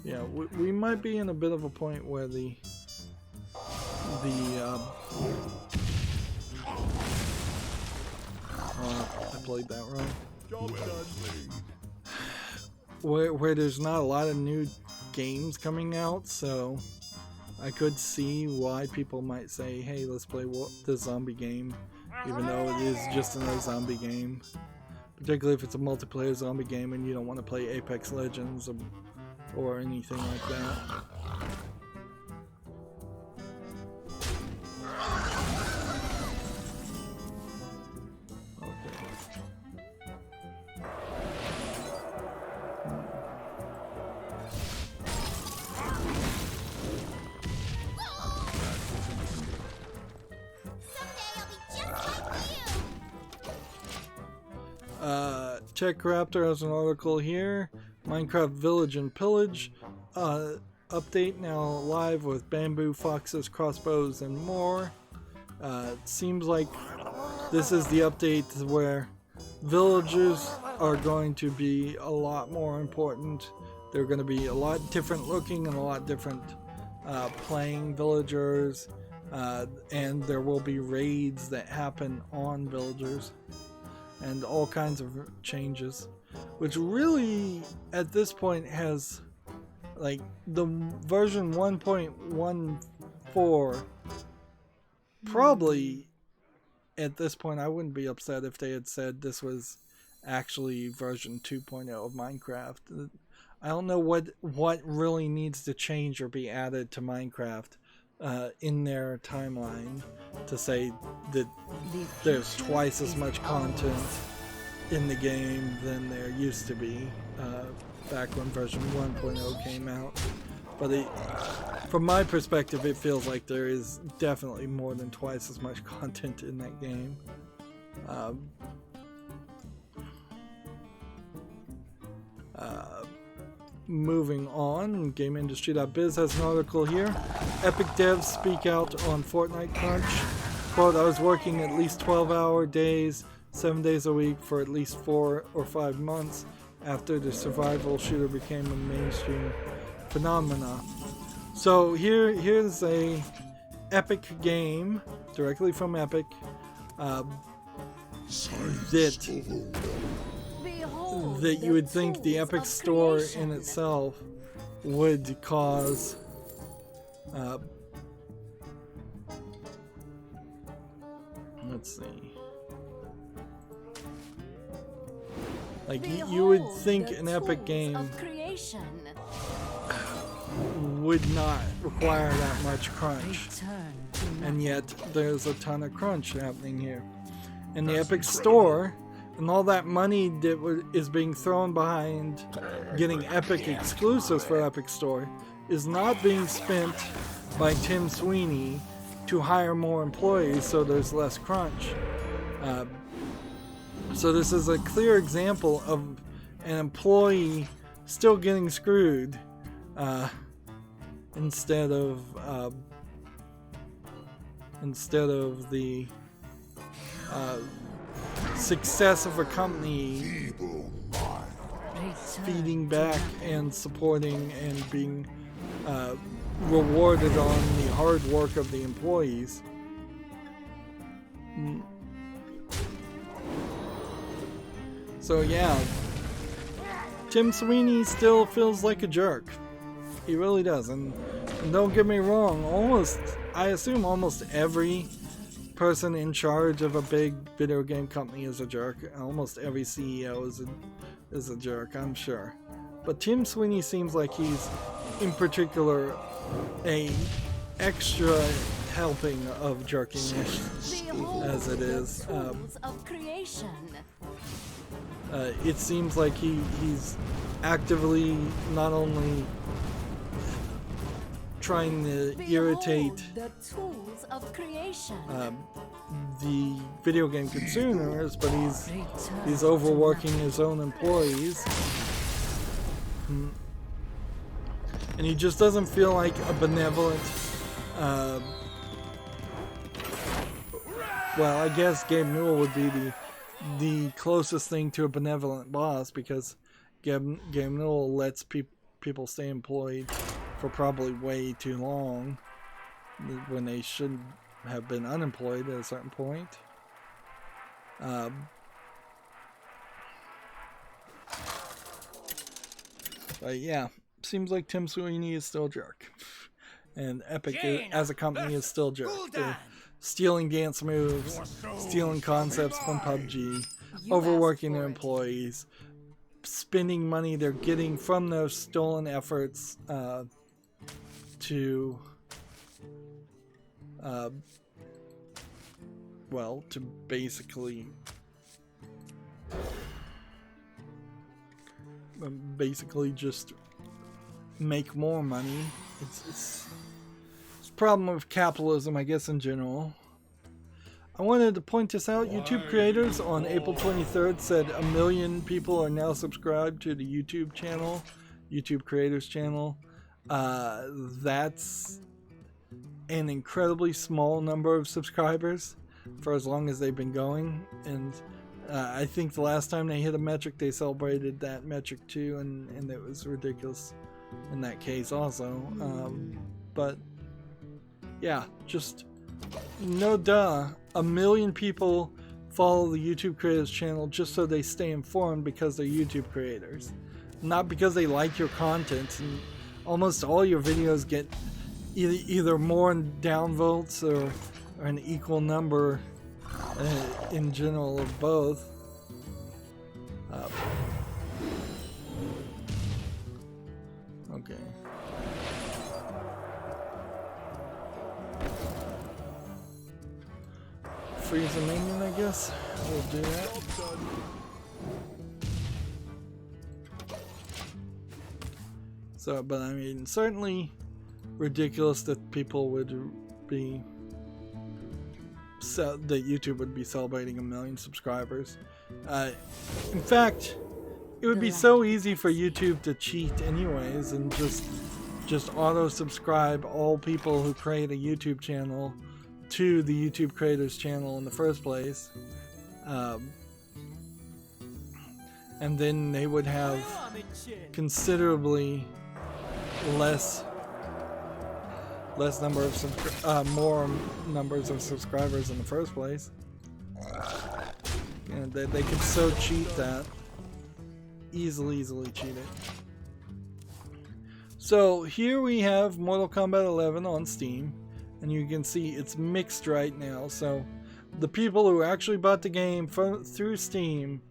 yeah, we might be in a bit of a point where I played that wrong. Where there's not a lot of new games coming out, so I could see why people might say, hey, let's play the zombie game, even though it is just another zombie game. Particularly if it's a multiplayer zombie game and you don't want to play Apex Legends or anything like that. Check Raptor has an article here. Minecraft Village and Pillage update now live with bamboo, foxes, crossbows, and more. It seems like this is the update where villagers are going to be a lot more important. They're going to be a lot different looking and a lot different playing villagers, and there will be raids that happen on villagers and all kinds of changes, which really at this point has, like, the version 1.14 probably at this point I wouldn't be upset if they had said this was actually version 2.0 of Minecraft. I don't know what really needs to change or be added to Minecraft in their timeline to say that there's twice as much content in the game than there used to be back when version 1.0 came out. But from my perspective, it feels like there is definitely more than twice as much content in that game. Moving on, GameIndustry.biz has an article here. Epic devs speak out on Fortnite crunch. Quote, I was working at least 12-hour days, 7 days a week for at least 4 or 5 months after the survival shooter became a mainstream phenomena. So here's a Epic game directly from Epic that you would think the Epic Store in itself would cause let's see, like you would think an Epic game would not require that much crunch, and yet there's a ton of crunch happening here. And the Epic Store and all that money that is being thrown behind getting Epic exclusives for Epic Store is not being spent by Tim Sweeney to hire more employees so there's less crunch. So this is a clear example of an employee still getting screwed instead of the success of a company feeding back and supporting and being rewarded on the hard work of the employees. So yeah, Tim Sweeney still feels like a jerk. He really does. And don't get me wrong, I assume almost every person in charge of a big video game company is a jerk. Almost every CEO is a jerk, I'm sure. But Tim Sweeney seems like he's, in particular, a extra helping of jerkiness, as it is. It seems like he's actively not only trying to irritate the video game consumers, but he's overworking his own employees. and he just doesn't feel like a benevolent. Well, I guess Gabe Newell would be the closest thing to a benevolent boss, because Gabe Newell lets people stay employed for probably way too long when they should have been unemployed at a certain point. But yeah, seems like Tim Sweeney is still a jerk, and Epic as a company is still a jerk. They're stealing dance moves, stealing concepts from PUBG, overworking their employees, spending money they're getting from those stolen efforts to basically just make more money. It's a problem of capitalism, I guess, in general. I wanted to point this out. YouTube creators on April 23rd said 1 million people are now subscribed to the YouTube channel, YouTube creators channel. That's an incredibly small number of subscribers for as long as they've been going, and I think the last time they hit a metric, they celebrated that metric too, and it was ridiculous in that case also. But yeah, just no duh. 1 million people follow the YouTube creators channel just so they stay informed because they're YouTube creators, not because they like your content. And almost all your videos get either more downvotes or an equal number in general of both. Okay. Freeze a minion, I guess. We'll do that. So, but I mean, certainly ridiculous that people would be that YouTube would be celebrating 1 million subscribers. In fact, it would be so easy for YouTube to cheat anyways and just auto subscribe all people who create a YouTube channel to the YouTube creators channel in the first place, and then they would have considerably more numbers of subscribers in the first place. And they could so cheat that. Easily cheat it. So here we have Mortal Kombat 11 on Steam, and you can see it's mixed right now. So the people who actually bought the game through Steam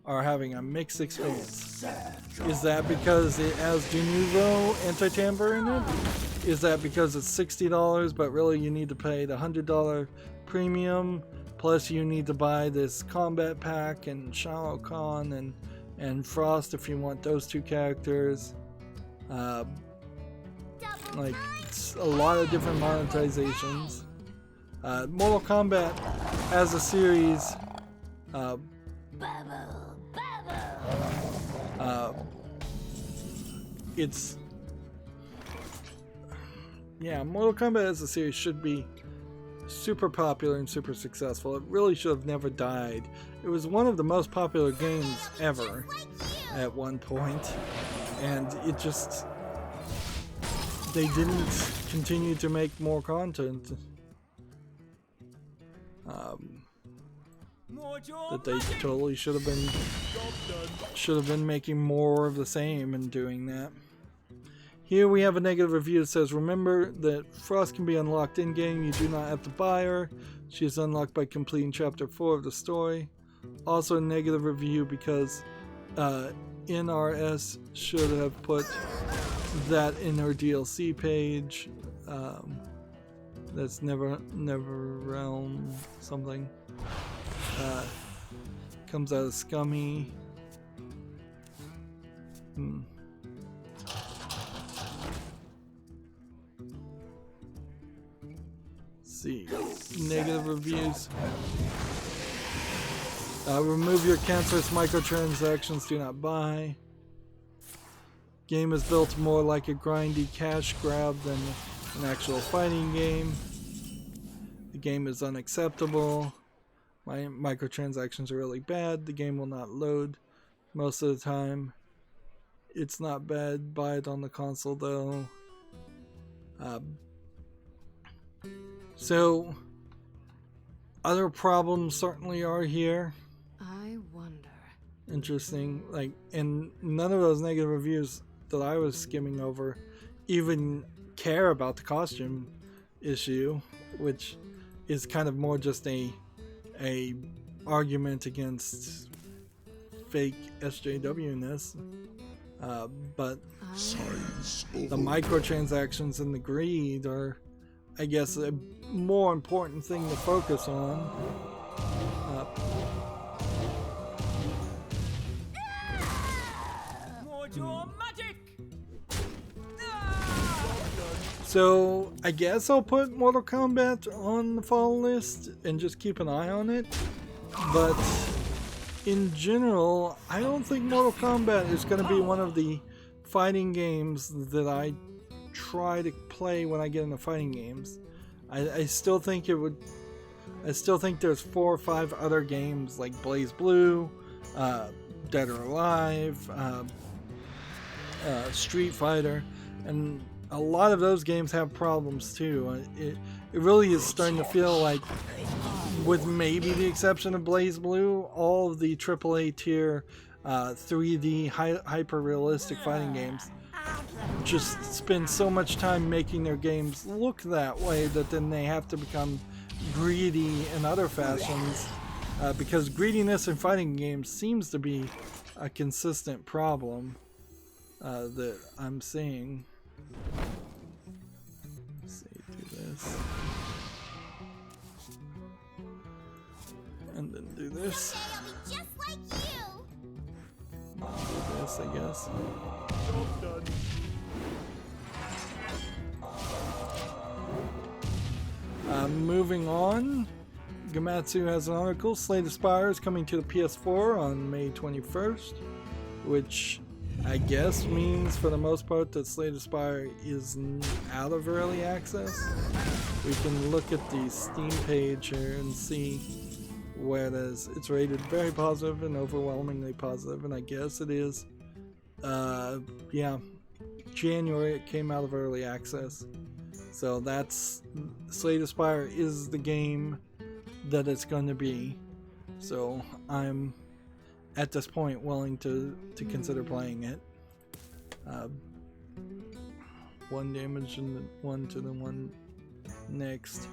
are having a mixed experience. Is that because it has de novo anti-tamper in it? Is that because it's $60 but really you need to pay the $100 premium, plus you need to buy this combat pack and Shao Kahn and Frost if you want those two characters? Like, it's a lot of different monetizations. Mortal Kombat as a series, it's, yeah, Mortal Kombat as a series should be super popular and super successful. It really should have never died. It was one of the most popular games ever at one point, and it just, they didn't continue to make more content. That they totally should have been making more of the same and doing that. Here we have a negative review that says, remember that Frost can be unlocked in-game. You do not have to buy her. She is unlocked by completing Chapter 4 of the story. Also a negative review because NRS should have put that in her DLC page. That's Never Realm something. Comes out of Scummy. See, negative reviews. Remove your cancerous microtransactions, do not buy. Game is built more like a grindy cash grab than an actual fighting game. The game is unacceptable. My microtransactions are really bad. The game will not load most of the time. It's not bad. Buy it on the console though. So other problems certainly are here. I wonder. Interesting. Like, and none of those negative reviews that I was skimming over even care about the costume issue, which is kind of more just a argument against fake SJW-ness. But the microtransactions and the greed are, I guess, a more important thing to focus on. So I guess I'll put Mortal Kombat on the fall list and just keep an eye on it. But in general, I don't think Mortal Kombat is going to be one of the fighting games that I try to play when I get into fighting games. I still think it would. I still think there's 4 or 5 other games like Blaze Blue, Dead or Alive, Street Fighter, and a lot of those games have problems too. It really is starting to feel like, with maybe the exception of Blaze Blue, all of the AAA tier 3D hyper realistic fighting games just spend so much time making their games look that way that then they have to become greedy in other fashions, because greediness in fighting games seems to be a consistent problem that I'm seeing. Let's see, do this. And then do this. Just like you. Do this, I guess. Moving on, Gamatsu has an article. Slay the Spire is coming to the PS4 on May 21st, which I guess means for the most part that Slay the Spire is out of early access. We can look at the Steam page here and see where it is. It's rated very positive and overwhelmingly positive, and I guess it is. Yeah, January it came out of early access. So that's, Slay the Spire is the game that it's going to be. So I'm at this point willing to consider playing it. 1 damage and the 1 to the 1 next.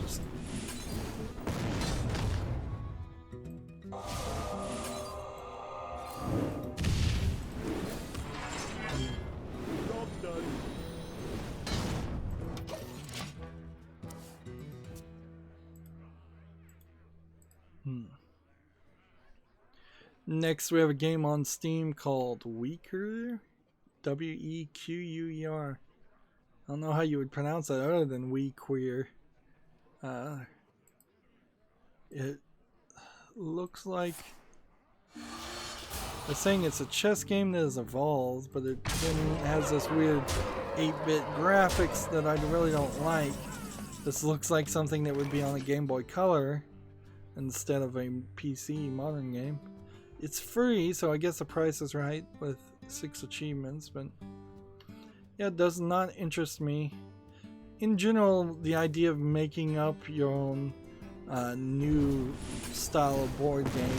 Just Next, we have a game on Steam called Wequer, W-E-Q-U-E-R. I don't know how you would pronounce that other than We Queer. It looks like they're saying it's a chess game that has evolved, but it then has this weird 8-bit graphics that I really don't like. This looks like something that would be on a Game Boy Color instead of a PC modern game. It's free, so I guess the price is right with 6 achievements, but yeah, it does not interest me. In general, the idea of making up your own new style of board game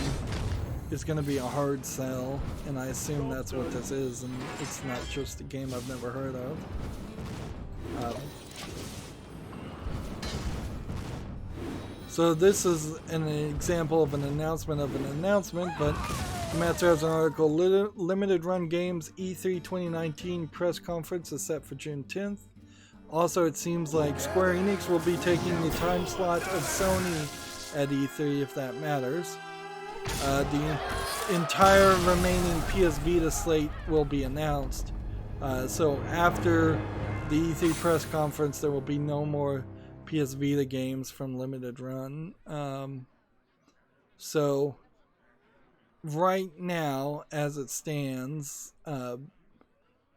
is going to be a hard sell, and I assume that's what this is, and it's not just a game I've never heard of. So this is an example of an announcement, but Gamatsu has an article. Limited Run Games E3 2019 press conference is set for June 10th. Also, it seems like Square Enix will be taking the time slot of Sony at E3, if that matters. The entire remaining PS Vita slate will be announced. So after the E3 press conference, there will be no more PS Vita games from Limited Run. So right now, as it stands,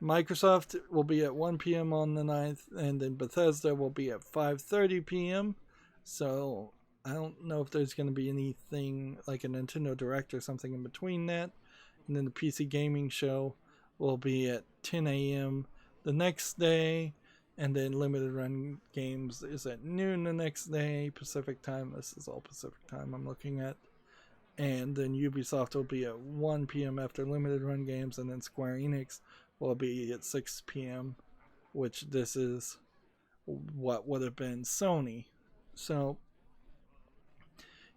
Microsoft will be at 1 p.m. on the 9th, and then Bethesda will be at 5:30 p.m. So I don't know if there's going to be anything like a Nintendo Direct or something in between that. And then the PC Gaming Show will be at 10 a.m. the next day. And then Limited Run Games is at noon the next day, Pacific time. This is all Pacific time I'm looking at. And then Ubisoft will be at 1 p.m. after Limited Run Games. And then Square Enix will be at 6 p.m., which this is what would have been Sony. So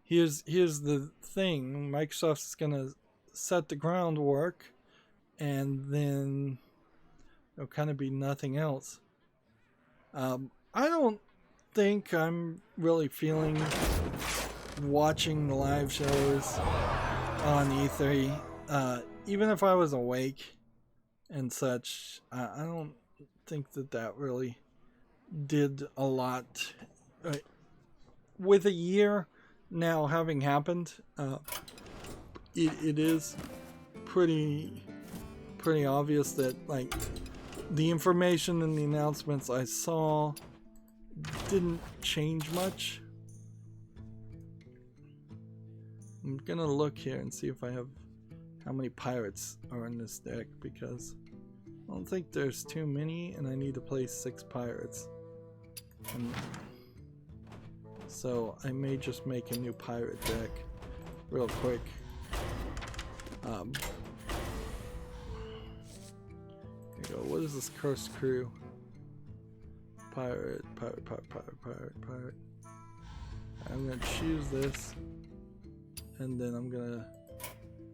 here's the thing. Microsoft's going to set the groundwork, and then there'll kind of be nothing else. I don't think I'm really feeling watching the live shows on E3. Even if I was awake and such, I don't think that really did a lot. With a year now having happened, it is pretty obvious that like the information and the announcements I saw didn't change much. I'm gonna look here and see if I have how many pirates are in this deck, because I don't think there's too many, and I need to play 6 pirates. And so I may just make a new pirate deck real quick. Here we go. What is this cursed crew? Pirate. I'm gonna choose this, and then I'm gonna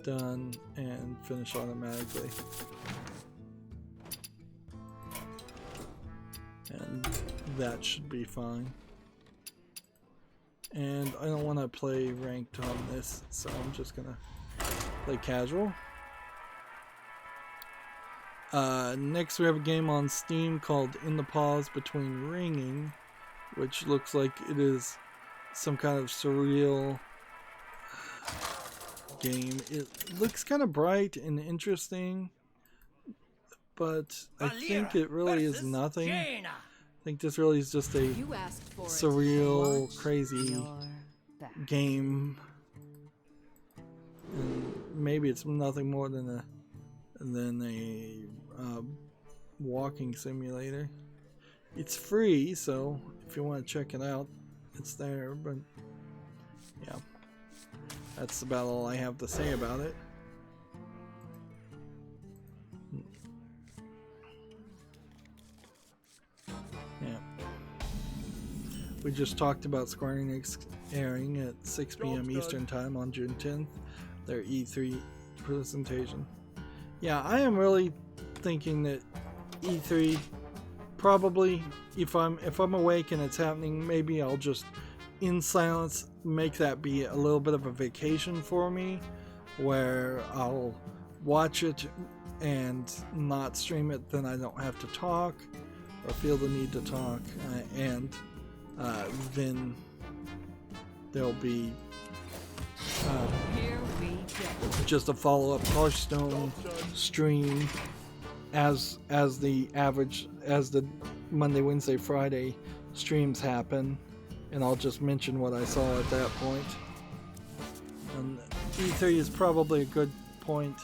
done and finish automatically. And that should be fine. And I don't want to play ranked on this, so I'm just gonna play casual. Next we have a game on Steam called In the Pause Between Ringing, which looks like it is some kind of surreal game. It looks kind of bright and interesting, but I think it really is nothing. I think this really is just a surreal, crazy game. And maybe it's nothing more than a walking simulator. It's free, so if you want to check it out, it's there. But yeah, that's about all I have to say about it. Yeah, we just talked about Square Enix airing at 6 p.m. Eastern Time on June 10th, their E3 presentation. Yeah, I am really thinking that E3 probably, if I'm awake and it's happening, maybe I'll just in silence make that be a little bit of a vacation for me, where I'll watch it and not stream it. Then I don't have to talk or feel the need to talk, and then there'll be just a follow-up Hearthstone stream as the Monday, Wednesday, Friday streams happen, and I'll just mention what I saw at that point. And E3 is probably a good point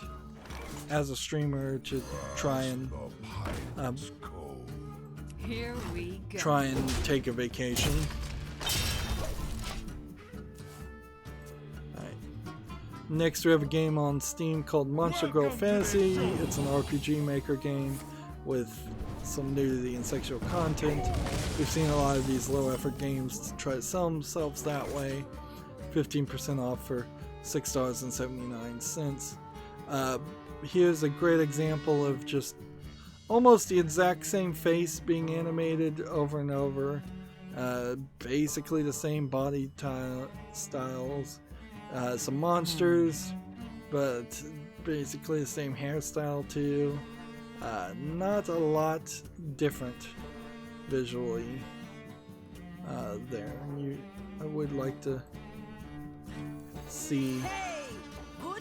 as a streamer to try and take a vacation. Next we have a game on Steam called Monster Girl Fantasy. It's an RPG Maker game with some nudity and sexual content. We've seen a lot of these low effort games try to sell themselves that way. 15% off for $6.79. Here's a great example of just almost the exact same face being animated over and over. Basically the same body styles. Some monsters, but basically the same hairstyle too. Not a lot different visually there. I would like to see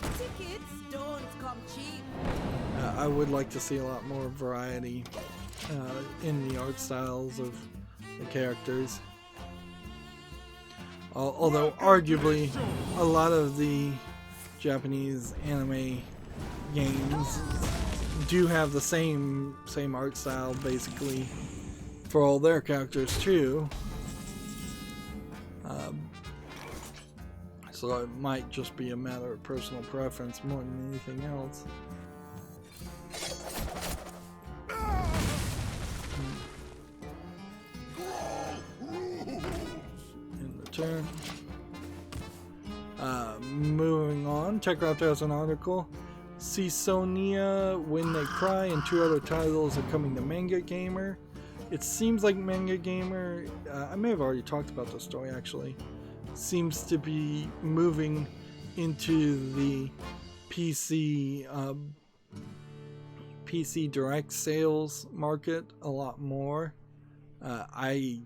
Good tickets don't come cheap. I would like to see a lot more variety in the art styles of the characters. Although arguably a lot of the Japanese anime games do have the same art style basically for all their characters too. So it might just be a matter of personal preference more than anything else. In the turn. Moving on, TechRaptor has an article. See Sonia, When They Cry, and 2 other titles are coming to Manga Gamer. It seems like Manga Gamer, I may have already talked about this story actually, seems to be moving into the PC direct sales market a lot more. I,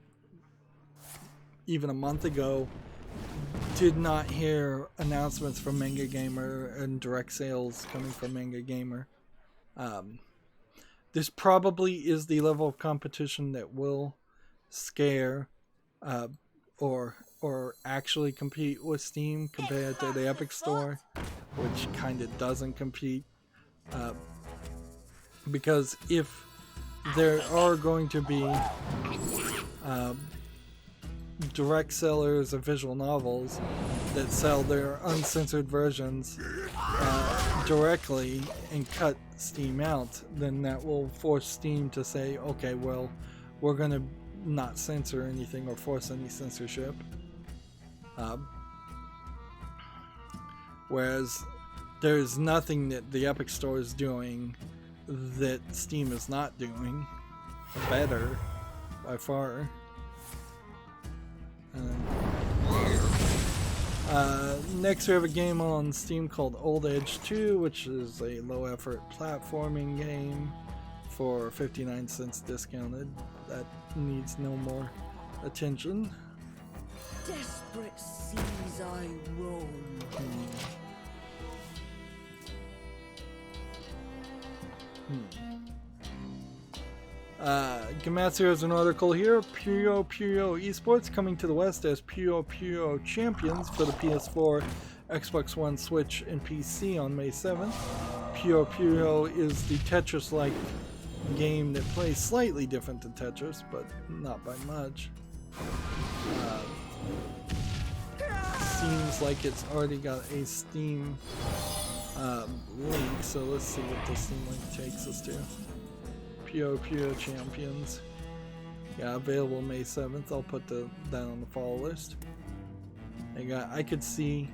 even a month ago, did not hear announcements from Manga Gamer and direct sales coming from Manga Gamer. This probably is the level of competition that will scare or actually compete with Steam compared to the Epic Store, which kind of doesn't compete. Because if there are going to be direct sellers of visual novels that sell their uncensored versions directly and cut Steam out, then that will force Steam to say, okay, well, we're going to not censor anything or force any censorship. Whereas there's nothing that the Epic Store is doing that Steam is not doing better by far. Next we have a game on Steam called Old Edge 2, which is a low effort platforming game for 59 cents discounted. That needs no more attention. Desperate seas I roam. Gamatsu has an article here. Puyo Puyo Esports coming to the West as Puyo Puyo Champions for the PS4, Xbox One, Switch, and PC on May 7th. Puyo Puyo is the Tetris-like game that plays slightly different than Tetris, but not by much. Seems like it's already got a Steam link, so let's see what the Steam link takes us to. Puyo Puyo Champions. Yeah, available May 7th. I'll put that on the follow list. I could see,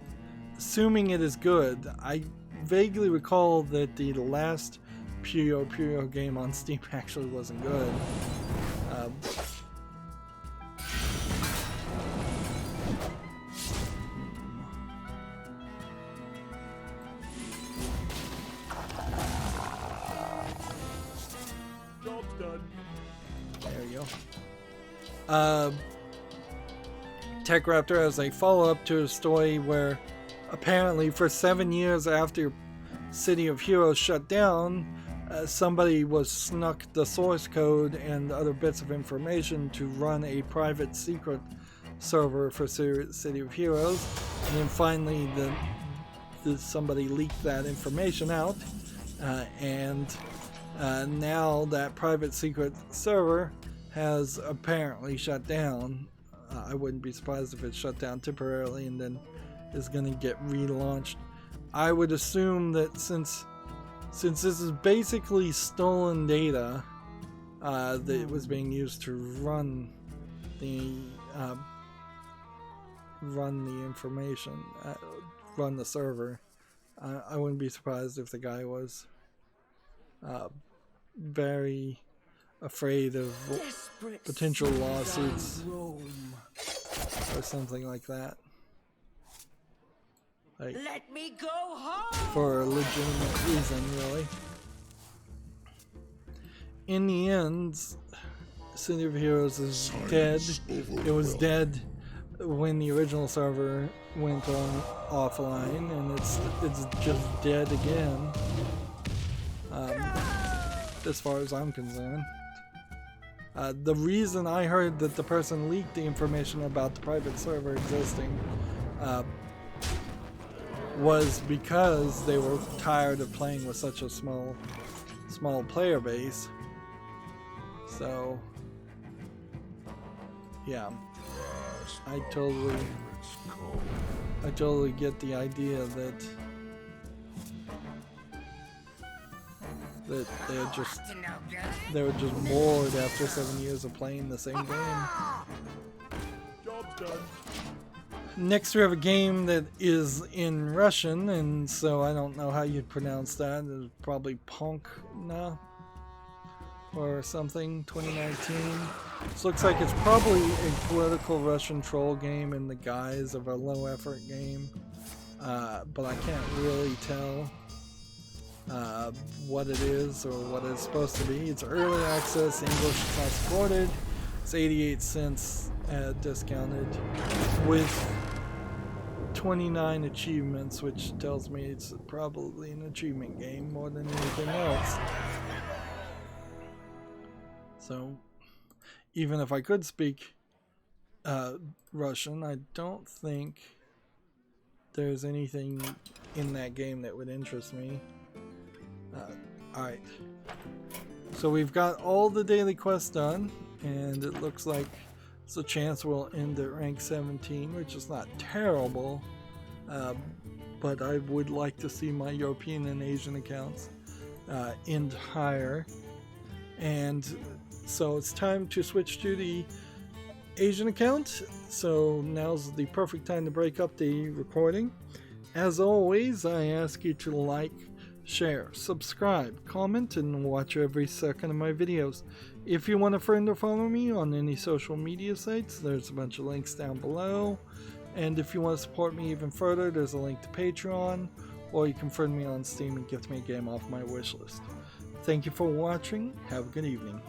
assuming it is good, I vaguely recall that the last Puyo Puyo game on Steam actually wasn't good. There we go. TechRaptor has a follow-up to a story where apparently for 7 years after City of Heroes shut down, somebody was snuck the source code and other bits of information to run a private secret server for City of Heroes, and then finally somebody leaked that information out, and now that private secret server has apparently shut down. I wouldn't be surprised if it's shut down temporarily and then is going to get relaunched. I would assume that since this is basically stolen data that was being used to run the information, run the server, I wouldn't be surprised if the guy was very afraid of potential lawsuits or something like that. Like, Let me go home. for a legitimate reason, really. In the end, City of Heroes is dead. It was dead when the original server went on offline, and it's just dead again, as far as I'm concerned. The reason I heard that the person leaked the information about the private server existing was because they were tired of playing with such a small player base. So yeah, I totally get the idea that they were just bored after 7 years of playing the same game. Job's done. Next we have a game that is in Russian, and so I don't know how you'd pronounce that. It's probably Punkna or something, 2019. This looks like it's probably a political Russian troll game in the guise of a low effort game, but I can't really tell what it is or what it's supposed to be. It's early access, English is not supported. It's 88 cents discounted with 29 achievements, which tells me it's probably an achievement game more than anything else. So even if I could speak Russian, I don't think there's anything in that game that would interest me. Alright, so we've got all the daily quests done, and it looks like it's a chance we'll end at rank 17, which is not terrible, but I would like to see my European and Asian accounts end higher. And so it's time to switch to the Asian account, so now's the perfect time to break up the recording. As always, I ask you to like, share, subscribe, comment, and watch every second of my videos. If you want a friend or follow me on any social media sites, there's a bunch of links down below. And if you want to support me even further, there's a link to Patreon, or you can friend me on Steam and gift me a game off my wishlist. Thank you for watching. Have a good evening.